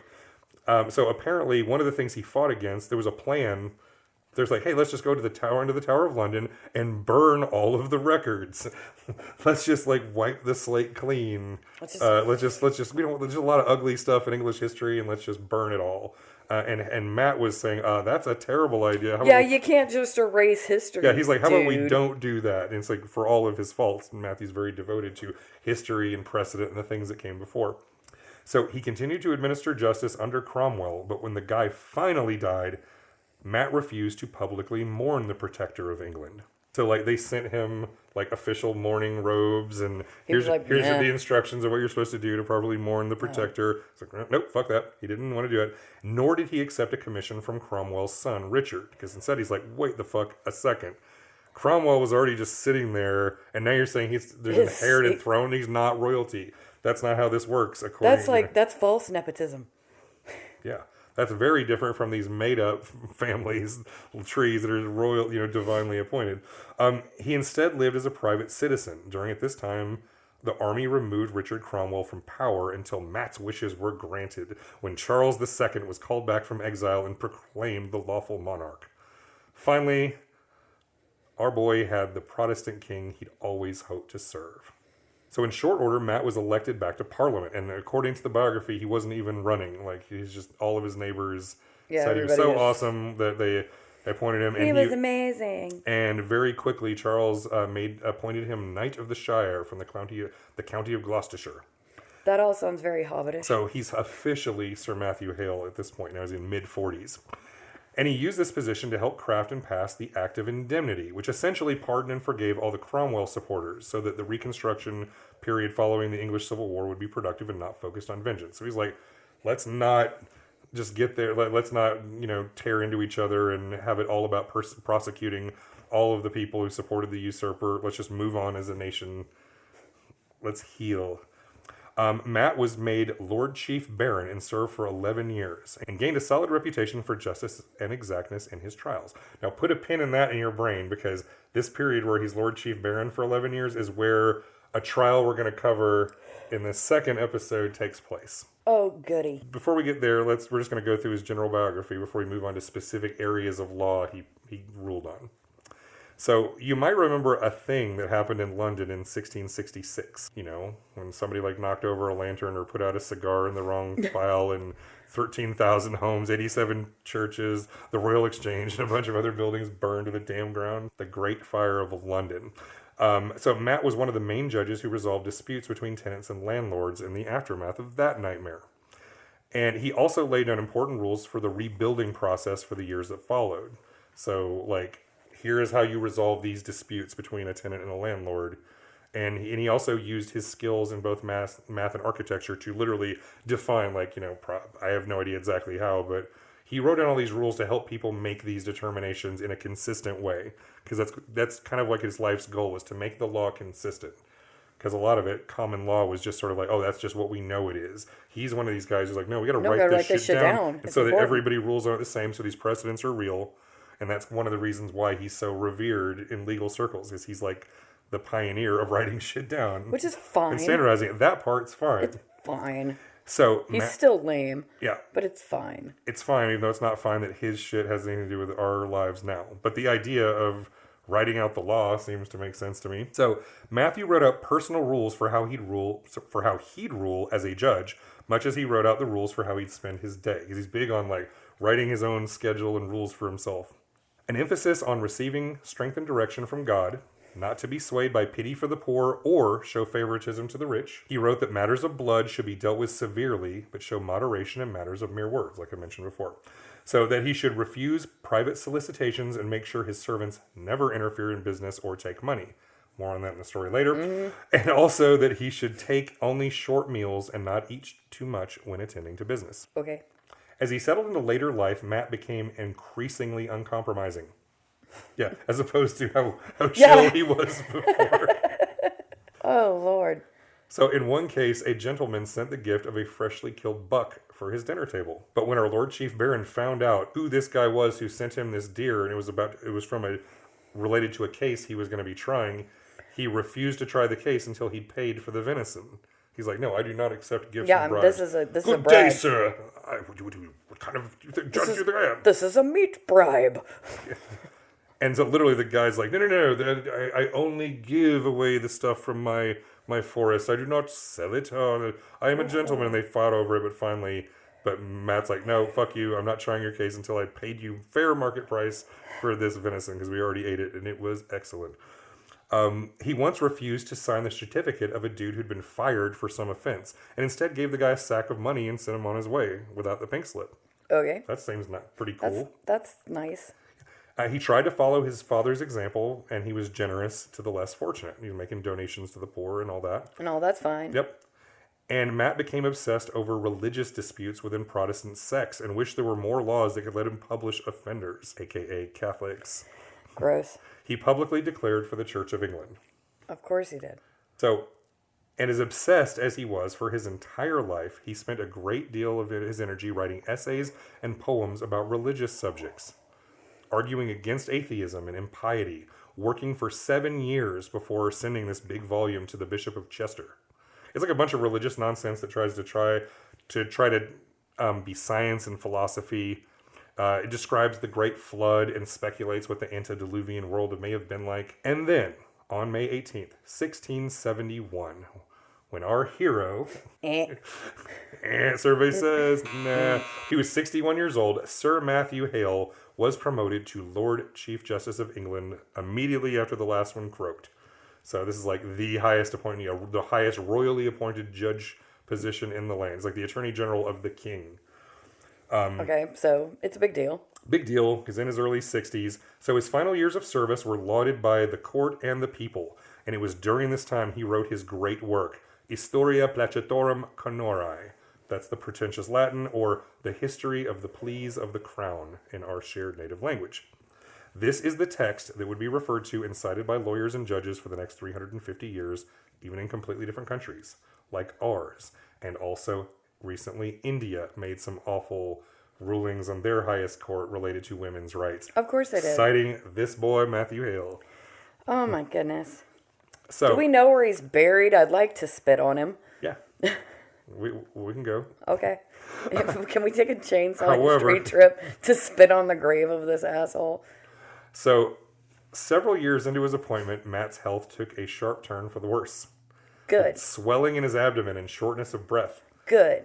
So apparently one of the things he fought against, there was a plan. There's like, hey, let's just go to the Tower of London and burn all of the records. Let's just wipe the slate clean. Let's just there's just a lot of ugly stuff in English history, and let's just burn it all. And Matt was saying, that's a terrible idea. You can't just erase history. Yeah, he's like, how about we don't do that? And it's like, for all of his faults, Matthew's very devoted to history and precedent and the things that came before. So he continued to administer justice under Cromwell, but when the guy finally died, Matt refused to publicly mourn the protector of England. So they sent him official mourning robes, and here's the instructions of what you're supposed to do to properly mourn the protector. It's like, nope, fuck that. He didn't want to do it. Nor did he accept a commission from Cromwell's son, Richard, because instead he's like, wait the fuck a second. Cromwell was already just sitting there, and now you're saying there's an inherited throne. He's not royalty. That's not how this works. That's false nepotism. Yeah, that's very different from these made-up families, trees that are royal, divinely appointed. He instead lived as a private citizen. At this time, the army removed Richard Cromwell from power until Matt's wishes were granted, when Charles II was called back from exile and proclaimed the lawful monarch. Finally, our boy had the Protestant king he'd always hoped to serve. So in short order, Matt was elected back to Parliament, and according to the biography, he wasn't even running. Like, he's just, all of his neighbors said he was so awesome that they appointed him. He was amazing. And very quickly, Charles appointed him Knight of the Shire from the county of Gloucestershire. That all sounds very hobbitish. So he's officially Sir Matthew Hale at this point. Now he's in mid-40s. And he used this position to help craft and pass the Act of Indemnity, which essentially pardoned and forgave all the Cromwell supporters so that the Reconstruction period following the English Civil War would be productive and not focused on vengeance. So he's like, let's not just get there. Let's not, tear into each other and have it all about prosecuting all of the people who supported the usurper. Let's just move on as a nation. Let's heal. Matt was made Lord Chief Baron and served for 11 years and gained a solid reputation for justice and exactness in his trials. Now put a pin in that in your brain, because this period where he's Lord Chief Baron for 11 years is where a trial we're going to cover in the second episode takes place. Oh, goody. Before we get there, we're just going to go through his general biography before we move on to specific areas of law he ruled on. So you might remember a thing that happened in London in 1666, when somebody knocked over a lantern or put out a cigar in the wrong file, and 13,000 homes, 87 churches, the Royal Exchange, and a bunch of other buildings burned to the damn ground. The Great Fire of London. So Matt was one of the main judges who resolved disputes between tenants and landlords in the aftermath of that nightmare. And he also laid down important rules for the rebuilding process for the years that followed. So, here is how you resolve these disputes between a tenant and a landlord. And he also used his skills in both math and architecture to literally define, I have no idea exactly how, but he wrote down all these rules to help people make these determinations in a consistent way. Because that's kind of his life's goal, was to make the law consistent. Because a lot of it, common law, was just sort of that's just what we know it is. He's one of these guys who's no, we got to write this shit down. And so that everybody rules on it the same, so these precedents are real. And that's one of the reasons why he's so revered in legal circles, is he's the pioneer of writing shit down. Which is fine. And standardizing it. That part's fine. It's fine. So he's still lame. Yeah. But it's fine. It's fine, even though it's not fine that his shit has anything to do with our lives now. But the idea of writing out the law seems to make sense to me. So Matthew wrote out personal rules for how he'd rule as a judge, much as he wrote out the rules for how he'd spend his day. Because he's big on writing his own schedule and rules for himself. An emphasis on receiving strength and direction from God, not to be swayed by pity for the poor or show favoritism to the rich. He wrote that matters of blood should be dealt with severely, but show moderation in matters of mere words, like I mentioned before. So that he should refuse private solicitations and make sure his servants never interfere in business or take money. More on that in the story later. Mm-hmm. And also that he should take only short meals and not eat too much when attending to business. Okay. As he settled into later life, Matt became increasingly uncompromising. Yeah, as opposed to how chill he was before. Oh, Lord. So in one case, a gentleman sent the gift of a freshly killed buck for his dinner table. But when our Lord Chief Baron found out who this guy was who sent him this deer, and it was related to a case he was going to be trying, he refused to try the case until he'd paid for the venison. He's like, no, I do not accept gifts and bribes. This is a Good bribe. day, sir. What kind of judge do you think I am? This is a meat bribe. And so literally the guy's like, no, I only give away the stuff from my forest. I do not sell it. I am a gentleman. And they fought over it, but Matt's like, no, fuck you. I'm not trying your case until I paid you fair market price for this venison, because we already ate it and it was excellent. He once refused to sign the certificate of a dude who'd been fired for some offense, and instead gave the guy a sack of money and sent him on his way without the pink slip. Okay. That seems pretty cool. That's nice. He tried to follow his father's example, and he was generous to the less fortunate. He was making donations to the poor and all that. And all that's fine. Yep. And Matt became obsessed over religious disputes within Protestant sects and wished there were more laws that could let him publish offenders, a.k.a. Catholics. Gross. He publicly declared for the Church of England. Of course he did. So, and as obsessed as he was for his entire life, he spent a great deal of his energy writing essays and poems about religious subjects, arguing against atheism and impiety, working for 7 years before sending this big volume to the Bishop of Chester. It's like a bunch of religious nonsense that tries to be science and philosophy. It describes the Great Flood and speculates what the antediluvian world may have been like. And then, on May 18th, 1671, when our hero, survey says, nah, he was 61 years old, Sir Matthew Hale was promoted to Lord Chief Justice of England immediately after the last one croaked. So this is like the highest appointee, the highest royally appointed judge position in the land. It's like the Attorney General of the King. Okay, so it's a big deal. Big deal. He's in his early 60s. So his final years of service were lauded by the court and the people. And it was during this time he wrote his great work, Historia Placetorum Canorae. That's the pretentious Latin, or the history of the pleas of the crown in our shared native language. This is the text that would be referred to and cited by lawyers and judges for the next 350 years, even in completely different countries, like ours. And also, recently, India made some awful rulings on their highest court related to women's rights. Of course they did. Citing this boy, Matthew Hale. Oh my goodness. So, do we know where he's buried? I'd like to spit on him. Yeah. we can go. Okay. Can we take a chainsaw street trip to spit on the grave of this asshole? So, several years into his appointment, Matt's health took a sharp turn for the worse. Good. Swelling in his abdomen and shortness of breath. Good.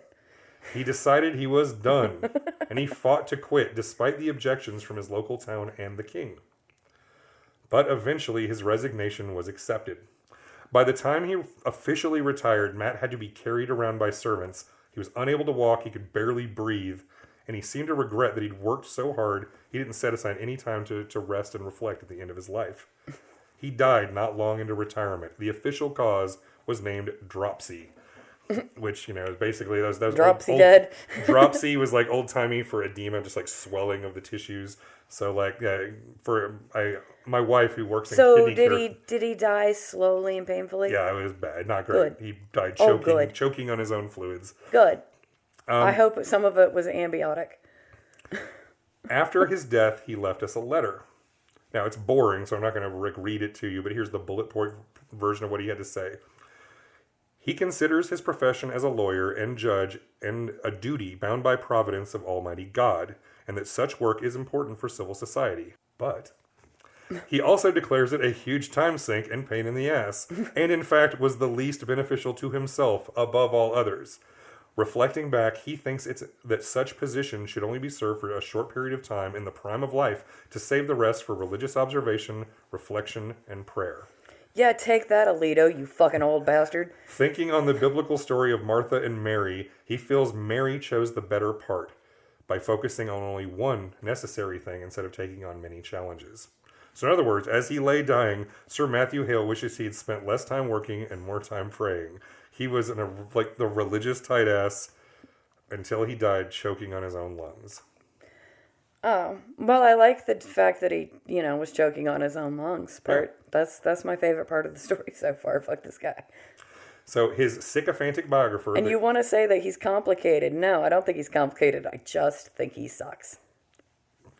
He decided he was done, and he fought to quit despite the objections from his local town and the king. But eventually his resignation was accepted. By the time he officially retired, Matt had to be carried around by servants. He was unable to walk, he could barely breathe, and he seemed to regret that he'd worked so hard he didn't set aside any time to rest and reflect at the end of his life. He died not long into retirement. The official cause was named dropsy, which, is basically those dropsy dead. Dropsy was like old-timey for edema, just like swelling of the tissues. So like my wife who works in kidney care. So did he die slowly and painfully? Yeah, it was bad. Not great. Good. He died choking on his own fluids. Good. I hope some of it was ambiotic. After his death, he left us a letter. Now, it's boring, so I'm not going to read it to you, but here's the bullet point version of what he had to say. He considers his profession as a lawyer and judge and a duty bound by providence of Almighty God, and that such work is important for civil society. But he also declares it a huge time sink and pain in the ass, and in fact was the least beneficial to himself above all others. Reflecting back, he thinks that such position should only be served for a short period of time in the prime of life to save the rest for religious observation, reflection, and prayer. Yeah, take that, Alito, you fucking old bastard. Thinking on the biblical story of Martha and Mary, he feels Mary chose the better part by focusing on only one necessary thing instead of taking on many challenges. So in other words, as he lay dying, Sir Matthew Hale wishes he'd spent less time working and more time praying. He was the religious tight ass until he died choking on his own lungs. Oh, well, I like the fact that he, was choking on his own lungs part. Yeah. That's my favorite part of the story so far. Fuck this guy. So his sycophantic biographer... And you want to say that he's complicated. No, I don't think he's complicated. I just think he sucks.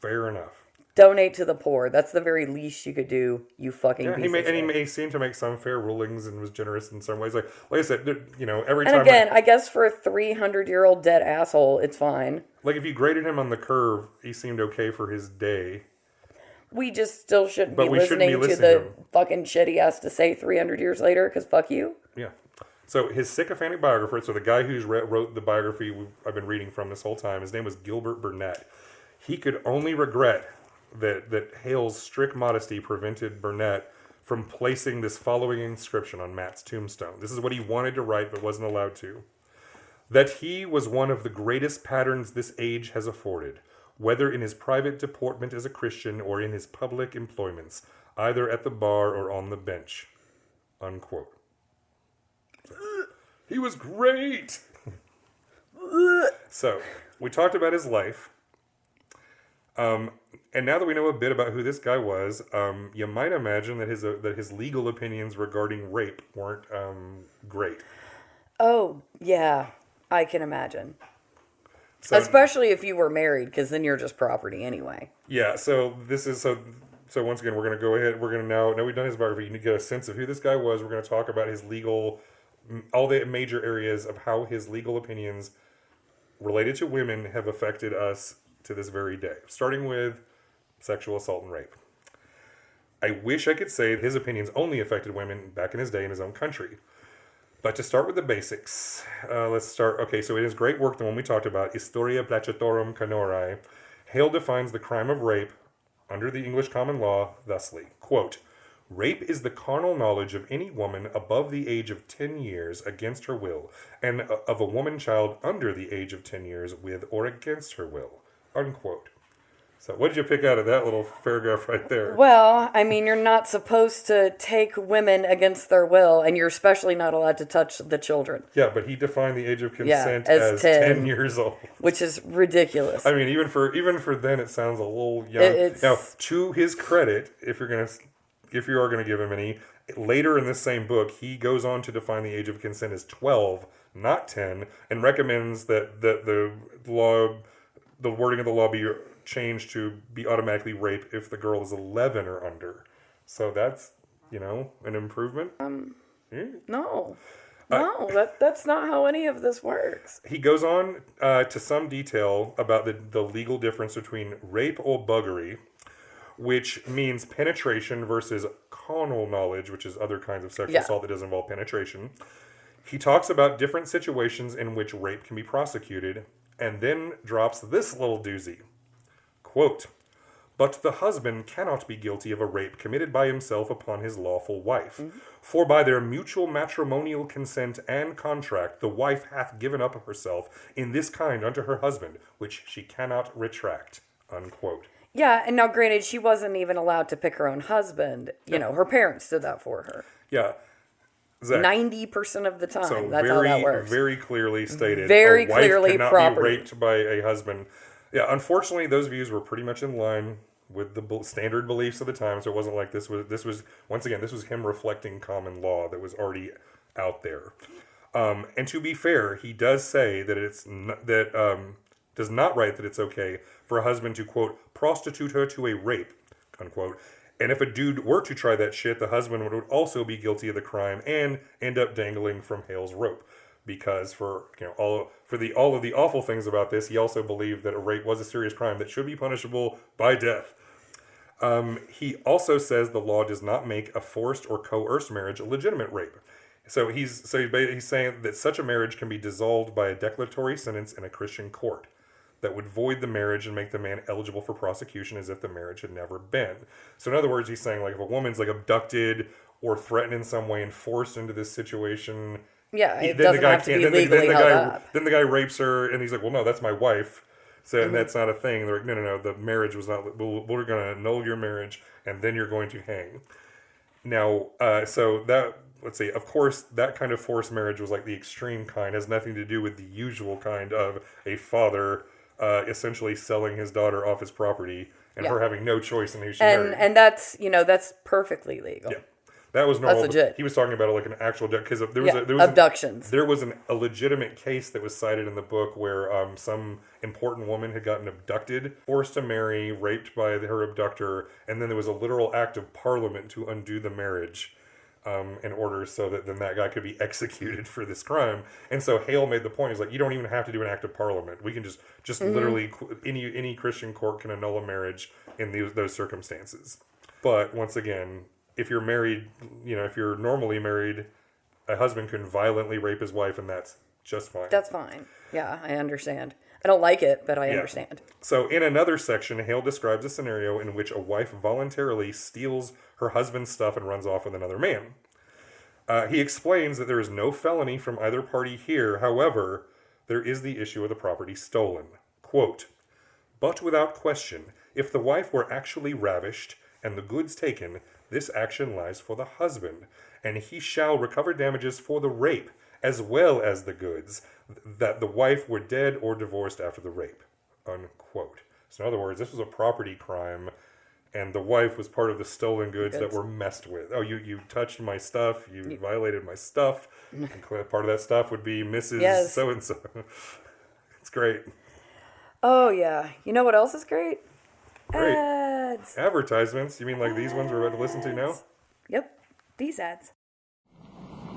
Fair enough. Donate to the poor. That's the very least you could do, you fucking piece of shit. He may seem to make some fair rulings and was generous in some ways. Like I said, every time... And again, I guess for a 300-year-old dead asshole, it's fine. Like, if you graded him on the curve, he seemed okay for his day. We just still shouldn't be listening to the fucking shit he has to say 300 years later, because fuck you. Yeah. So his sycophantic biographer, so the guy who wrote the biography I've been reading from this whole time, his name was Gilbert Burnett. He could only regret that Hale's strict modesty prevented Burnett from placing this following inscription on Matt's tombstone. This is what he wanted to write but wasn't allowed to. That he was one of the greatest patterns this age has afforded, whether in his private deportment as a Christian or in his public employments, either at the bar or on the bench. Unquote. He was great! So, we talked about his life. And now that we know a bit about who this guy was, you might imagine that his legal opinions regarding rape weren't great. Oh, yeah. I can imagine. So, Especially if you were married, because then you're just property anyway. Yeah, so this is... So once again, we're going to go ahead. We're going to now we've done his biography. You need to get a sense of who this guy was. We're going to talk about his legal... all the major areas of how his legal opinions related to women have affected us to this very day. Starting with sexual assault and rape. I wish I could say his opinions only affected women back in his day in his own country. But to start with the basics, let's start... Okay, so in his great work, the one we talked about, Historia Placetorum Canorae, Hale defines the crime of rape under the English common law thusly, quote, "Rape is the carnal knowledge of any woman above the age of 10 years against her will, and of a woman child under the age of 10 years with or against her will," unquote. So what did you pick out of that little paragraph right there? Well, I mean, you're not supposed to take women against their will, and you're especially not allowed to touch the children. Yeah, but he defined the age of consent as 10 years old. Which is ridiculous. I mean, even for then, it sounds a little young. Now, to his credit, if you are going to give him any, later in this same book, he goes on to define the age of consent as 12, not 10, and recommends that the wording of the law be changed to be automatically rape if the girl is 11 or under. So that's, an improvement. No, that's not how any of this works. He goes on to some detail about the legal difference between rape or buggery, which means penetration versus carnal knowledge, which is other kinds of sexual assault that doesn't involve penetration. He talks about different situations in which rape can be prosecuted, and then drops this little doozy. Quote, "But the husband cannot be guilty of a rape committed by himself upon his lawful wife. Mm-hmm. For by their mutual matrimonial consent and contract, the wife hath given up herself in this kind unto her husband, which she cannot retract." Unquote. Yeah, and now granted, she wasn't even allowed to pick her own husband. Her parents did that for her. Yeah. Zach, 90% of the time, so that's how that works. Very clearly stated. Very a wife clearly cannot property. be raped by a husband. Yeah, unfortunately, those views were pretty much in line with the standard beliefs of the time. So it wasn't like this was once again, this was him reflecting common law that was already out there. And to be fair, he does say that does not write that it's okay for a husband to, quote, "prostitute her to a rape," unquote. And if a dude were to try that shit, the husband would also be guilty of the crime and end up dangling from Hale's rope. Because for all of the awful things about this, he also believed that a rape was a serious crime that should be punishable by death. He also says the law does not make a forced or coerced marriage a legitimate rape. So he's saying that such a marriage can be dissolved by a declaratory sentence in a Christian court that would void the marriage and make the man eligible for prosecution as if the marriage had never been. So in other words, he's saying, like, if a woman's abducted or threatened in some way and forced into this situation, it doesn't have to be legally held up. Then the guy rapes her, and he's like, "Well, no, that's my wife." So and that's not a thing. They're like, no, the marriage was not. We're going to annul your marriage, and then you're going to hang. Now, so that, let's see. Of course, that kind of forced marriage was like the extreme kind. Has nothing to do with the usual kind of a father essentially selling his daughter off his property and her having no choice in who she married. And that's that's perfectly legal. Yeah. That was normal. That's legit. He was talking about like an actual because there was abductions. There was a legitimate case that was cited in the book where some important woman had gotten abducted, forced to marry, raped by her abductor, and then there was a literal act of parliament to undo the marriage in order so that then that guy could be executed for this crime. And so Hale made the point, he's like, you don't even have to do an act of parliament. We can just literally, any Christian court can annul a marriage in those circumstances. But once again, if you're married, if you're normally married, a husband can violently rape his wife, and that's just fine. That's fine. Yeah, I understand. I don't like it, but I understand. So in another section, Hale describes a scenario in which a wife voluntarily steals her husband's stuff and runs off with another man. He explains that there is no felony from either party here. However, there is the issue of the property stolen. Quote, "But without question, if the wife were actually ravished and the goods taken, this action lies for the husband, and he shall recover damages for the rape, as well as the goods, that the wife were dead or divorced after the rape." Unquote. So in other words, this was a property crime, and the wife was part of the stolen goods that were messed with. Oh, you touched my stuff. You violated my stuff. And part of that stuff would be Mrs. So-and-so. It's great. Oh, yeah. You know what else is great? Great. Ads. Advertisements? You mean like these ones we're about to listen to now? Yep. These ads.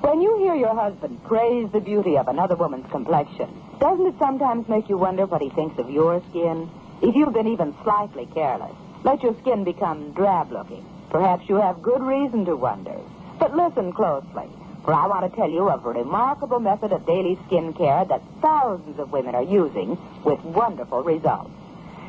When you hear your husband praise the beauty of another woman's complexion, doesn't it sometimes make you wonder what he thinks of your skin? If you've been even slightly careless, let your skin become drab-looking. Perhaps you have good reason to wonder. But listen closely, for I want to tell you of a remarkable method of daily skin care that thousands of women are using with wonderful results.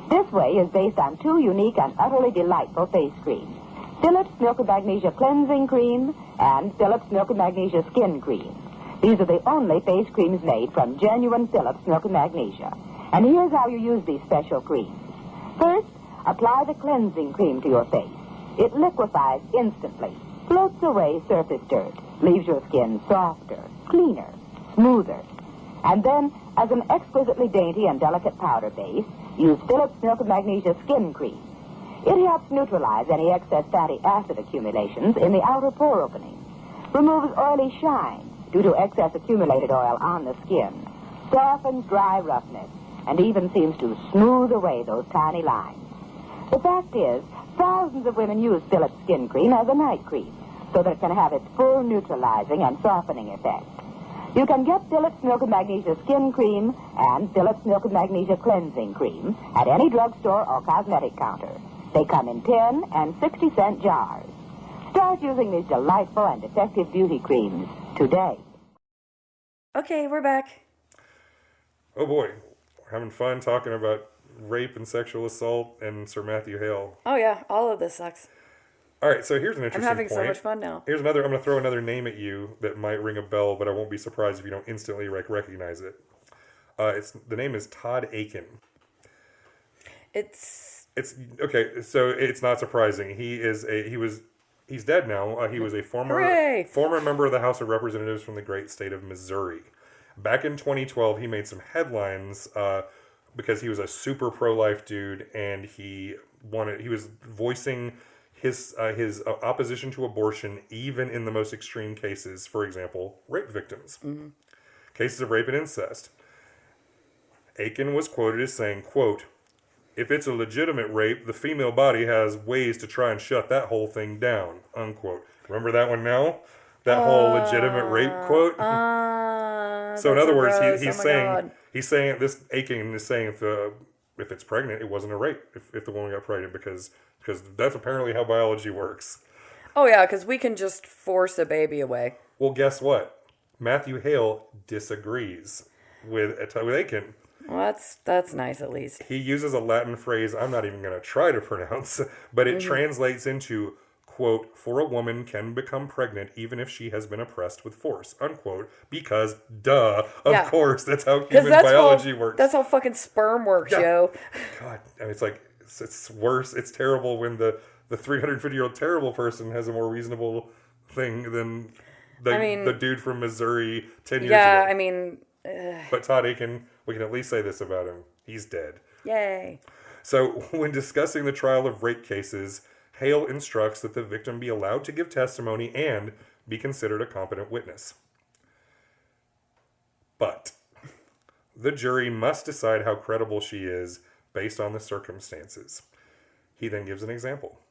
This way is based on 2 unique and utterly delightful face creams. Phillips Milk and Magnesia Cleansing Cream and Phillips Milk and Magnesia Skin Cream. These are the only face creams made from genuine Phillips Milk and Magnesia. And here's how you use these special creams. First, apply the cleansing cream to your face. It liquefies instantly, floats away surface dirt, leaves your skin softer, cleaner, smoother. And then, as an exquisitely dainty and delicate powder base, use Phillips Milk and Magnesia Skin Cream. It helps neutralize any excess fatty acid accumulations in the outer pore openings, removes oily shine due to excess accumulated oil on the skin, softens dry roughness, and even seems to smooth away those tiny lines. The fact is, thousands of women use Phillips Skin Cream as a night cream so that it can have its full neutralizing and softening effect. You can get Phillips Milk and Magnesia Skin Cream and Phillips Milk and Magnesia Cleansing Cream at any drugstore or cosmetic counter. They come in 10 and 60-cent jars. Start using these delightful and effective beauty creams today. Okay, we're back. Oh boy, we're having fun talking about rape and sexual assault and Sir Matthew Hale. Oh, yeah, all of this sucks. All right, so here's an interesting I'm having point. so much fun now. Here's another, I'm going to throw another name at you that might ring a bell, but I won't be surprised if you don't instantly recognize it. The name is Todd Aiken. It's okay, so it's not surprising. He's dead now. He was a former member of the House of Representatives from the great state of Missouri. Back in 2012, he made some headlines because he was a super pro-life dude, and he was voicing his opposition to abortion even in the most extreme cases. For example, rape victims, cases of rape and incest. Aiken was quoted as saying, quote, "If it's a legitimate rape, the female body has ways to try and shut that whole thing down," unquote. Remember that one now? That whole legitimate rape quote? So in other words, he's saying this Aiken is saying if it's pregnant, it wasn't a rape if the woman got pregnant because that's apparently how biology works. Oh yeah, because we can just force a baby away. Well, guess what? Matthew Hale disagrees with Aiken. Well, that's nice at least. He uses a Latin phrase I'm not even going to try to pronounce, but it translates into, quote, "For a woman can become pregnant even if she has been oppressed with force," unquote, because, of course, that's how human biology works. That's how fucking sperm works, yo. God, I mean, it's worse. It's terrible when the 350-year-old terrible person has a more reasonable thing than the dude from Missouri 10 years ago. Yeah, I mean... But Todd Aiken, we can at least say this about him. He's dead. Yay. So, when discussing the trial of rape cases, Hale instructs that the victim be allowed to give testimony and be considered a competent witness. But the jury must decide how credible she is based on the circumstances. He then gives an example.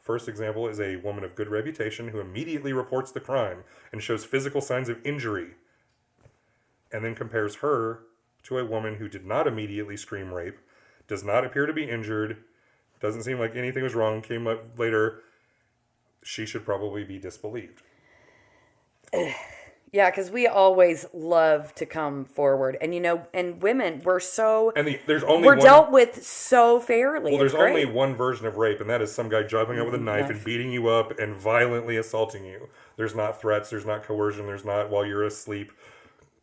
First example is a woman of good reputation who immediately reports the crime and shows physical signs of injury, and then compares her to a woman who did not immediately scream rape, does not appear to be injured, doesn't seem like anything was wrong, came up later. She should probably be disbelieved. Yeah, because we always love to come forward. And, and women, we're so... And we're dealt with so fairly. Well, there's only one version of rape, and that is some guy jumping up with a knife and beating you up and violently assaulting you. There's not threats, there's not coercion, there's not while you're asleep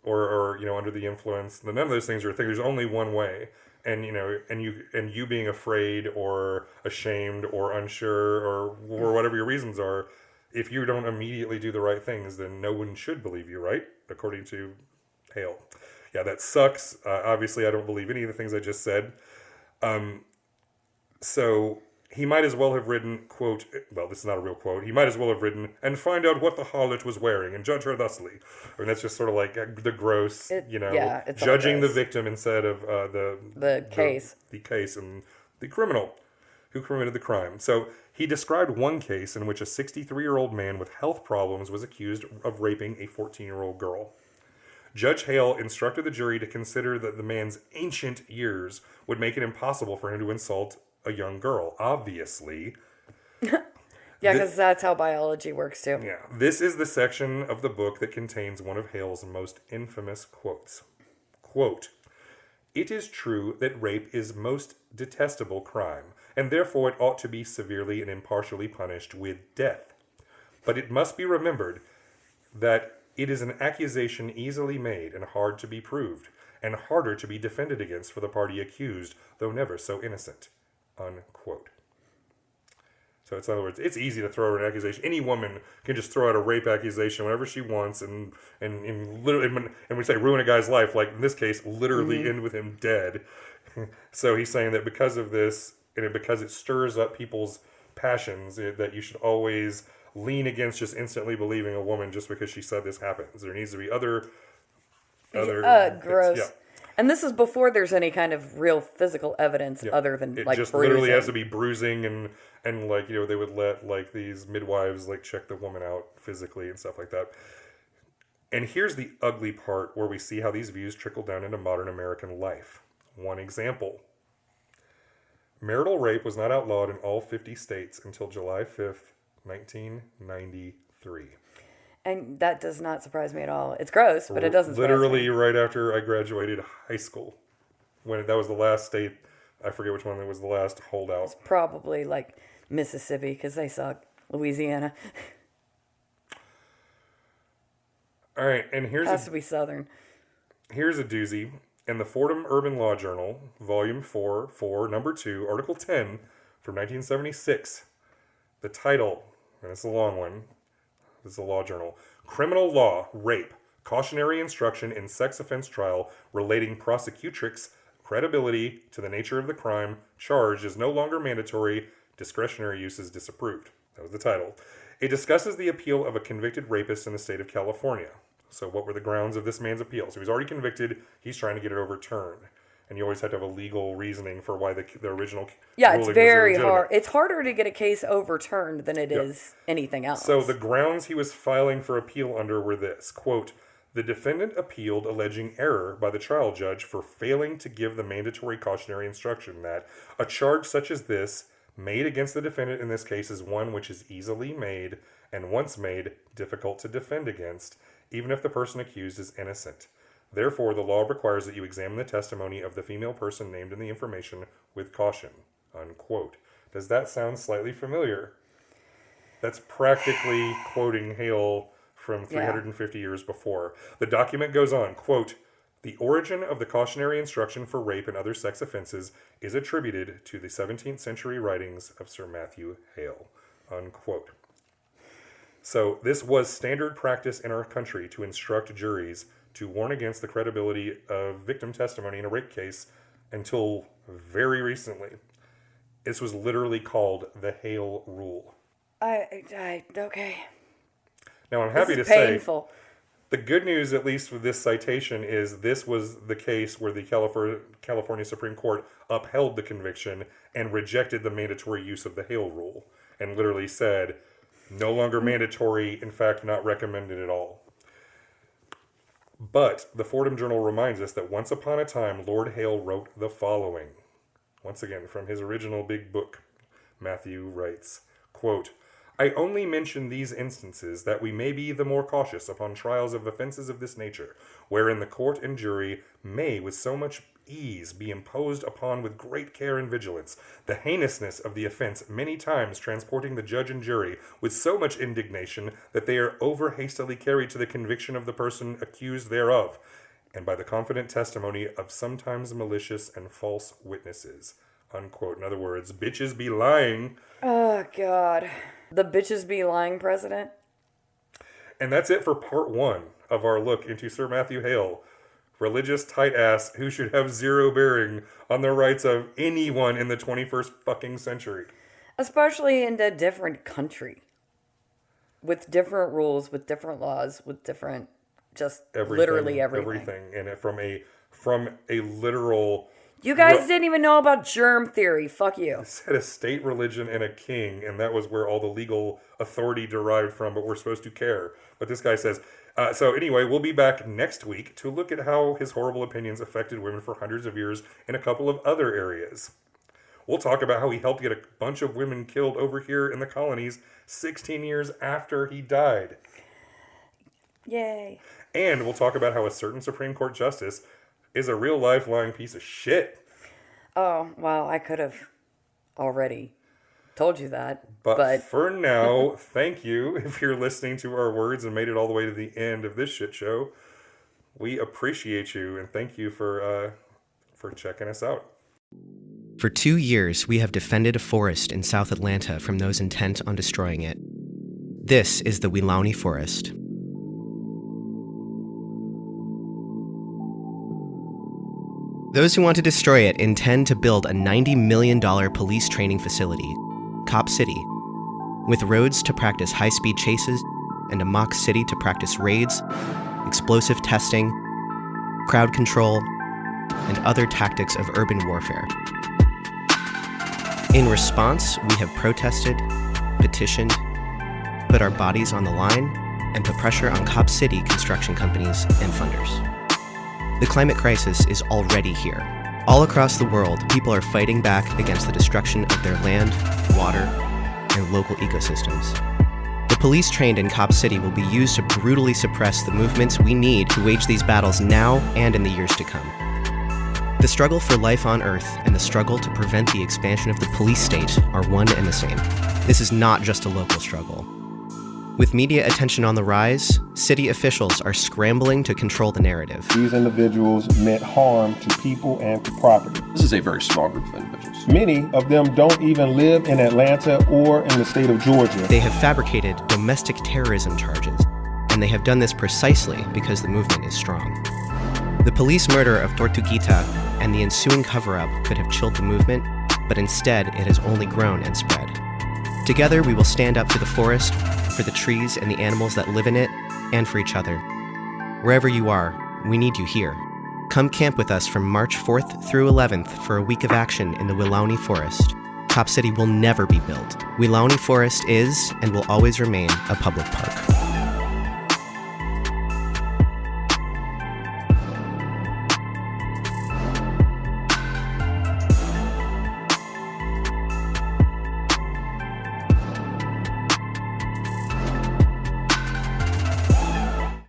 or under the influence. None of those things are a thing. There's only one way. And, you being afraid or ashamed or unsure or whatever your reasons are, if you don't immediately do the right things, then no one should believe you, right? According to Hale. Yeah, that sucks. Obviously, I don't believe any of the things I just said. So he might as well have written, quote, well, this is not a real quote, he might as well have written, and find out what the harlot was wearing and judge her thusly. I mean, that's just sort of like the gross, it's judging the all gross. victim instead of The case. The case and the criminal who committed the crime. So he described one case in which a 63-year-old man with health problems was accused of raping a 14-year-old girl. Judge Hale instructed the jury to consider that the man's ancient years would make it impossible for him to insult a young girl. Obviously. Yeah, because that's how biology works too. Yeah. This is the section of the book that contains one of Hale's most infamous quotes. Quote, "It is true that rape is most detestable crime, and therefore it ought to be severely and impartially punished with death. But it must be remembered that it is an accusation easily made and hard to be proved, and harder to be defended against for the party accused, though never so innocent." Unquote. So it's, in other words, it's easy to throw an accusation. Any woman can just throw out a rape accusation whenever she wants, and literally, and we say ruin a guy's life, like in this case, literally end with him dead. So he's saying that because of this, and because it stirs up people's passions, that you should always lean against just instantly believing a woman just because she said this happens. There needs to be other gross. Yeah. And this is before there's any kind of real physical evidence other than it like just bruising. literally has to be bruising and like, they would let like these midwives like check the woman out physically and stuff like that. And here's the ugly part where we see how these views trickle down into modern American life. One example. Marital rape was not outlawed in all 50 states until July 5th, 1993. And that does not surprise me at all. It's gross, but it doesn't surprise Literally me. right after I graduated high school. When that was the last state, I forget which one that was the last holdout. It's probably like Mississippi because they suck. Louisiana. All right, and Has to be Southern. Here's a doozy. In the Fordham Urban Law Journal, Volume 4, Number 2, Article 10, from 1976, the title, and it's a long one, this is a law journal, Criminal Law, Rape, Cautionary Instruction in Sex Offense Trial Relating Prosecutrix Credibility to the Nature of the Crime Charged is no longer mandatory, discretionary use is disapproved. That was the title. It discusses the appeal of a convicted rapist in the state of California. So what were the grounds of this man's appeal? So he's already convicted, he's trying to get it overturned. And you always have to have a legal reasoning for why the original ruling it's very was hard. illegitimate. It's harder to get a case overturned than it is anything else. So the grounds he was filing for appeal under were this, quote, "The defendant appealed alleging error by the trial judge for failing to give the mandatory cautionary instruction that a charge such as this, made against the defendant in this case, is one which is easily made, and once made, difficult to defend against, even if the person accused is innocent. Therefore, the law requires that you examine the testimony of the female person named in the information with caution." Unquote. Does that sound slightly familiar? That's practically quoting Hale from 350 years before. The document goes on, quote, "The origin of the cautionary instruction for rape and other sex offenses is attributed to the 17th century writings of Sir Matthew Hale." Unquote. So this was standard practice in our country to instruct juries to warn against the credibility of victim testimony in a rape case until very recently. This was literally called the Hale Rule. Okay. Now I'm happy to This is painful. say the good news, at least with this citation, is this was the case where the California Supreme Court upheld the conviction and rejected the mandatory use of the Hale Rule and literally said, no longer mandatory, in fact, not recommended at all. But the Fordham Journal reminds us that once upon a time, Lord Hale wrote the following. Once again, from his original big book, Matthew writes, quote, "I only mention these instances that we may be the more cautious upon trials of offenses of this nature, wherein the court and jury may with so much ease be imposed upon with great care and vigilance, the heinousness of the offense many times transporting the judge and jury with so much indignation that they are over hastily carried to the conviction of the person accused thereof, and by the confident testimony of sometimes malicious and false witnesses." Unquote. In other words, bitches be lying. Oh, God. The bitches be lying president? And that's it for part one of our look into Sir Matthew Hale religious tight ass who should have zero bearing on the rights of anyone in the 21st fucking century. Especially in a different country. With different rules, with different laws, with different, just literally everything. And from a literal... You guys didn't even know about germ theory. Fuck you. It said a state religion and a king, and that was where all the legal authority derived from, but we're supposed to care. But this guy says... so anyway, we'll be back next week to look at how his horrible opinions affected women for hundreds of years in a couple of other areas. We'll talk about how he helped get a bunch of women killed over here in the colonies 16 years after he died. Yay. And we'll talk about how a certain Supreme Court justice is a real-life lying piece of shit. Oh, well, I could have already told you that. But for now, thank you if you're listening to our words and made it all the way to the end of this shit show. We appreciate you, and thank you for checking us out. For 2 years, we have defended a forest in South Atlanta from those intent on destroying it. This is the Weelaunee Forest. Those who want to destroy it intend to build a $90 million police training facility, Cop City, with roads to practice high-speed chases and a mock city to practice raids, explosive testing, crowd control, and other tactics of urban warfare. In response, we have protested, petitioned, put our bodies on the line, and put pressure on Cop City construction companies and funders. The climate crisis is already here. All across the world, people are fighting back against the destruction of their land, water, and local ecosystems. The police trained in Cop City will be used to brutally suppress the movements we need to wage these battles now and in the years to come. The struggle for life on Earth and the struggle to prevent the expansion of the police state are one and the same. This is not just a local struggle. With media attention on the rise, city officials are scrambling to control the narrative. These individuals meant harm to people and to property. This is a very small group of individuals. Many of them don't even live in Atlanta or in the state of Georgia. They have fabricated domestic terrorism charges, and they have done this precisely because the movement is strong. The police murder of Tortuguita and the ensuing cover-up could have chilled the movement, but instead it has only grown and spread. Together we will stand up for the forest, for the trees and the animals that live in it, and for each other. Wherever you are, we need you here. Come camp with us from March 4th through 11th for a week of action in the Weelaunee Forest. Cop City will never be built. Weelaunee Forest is and will always remain a public park.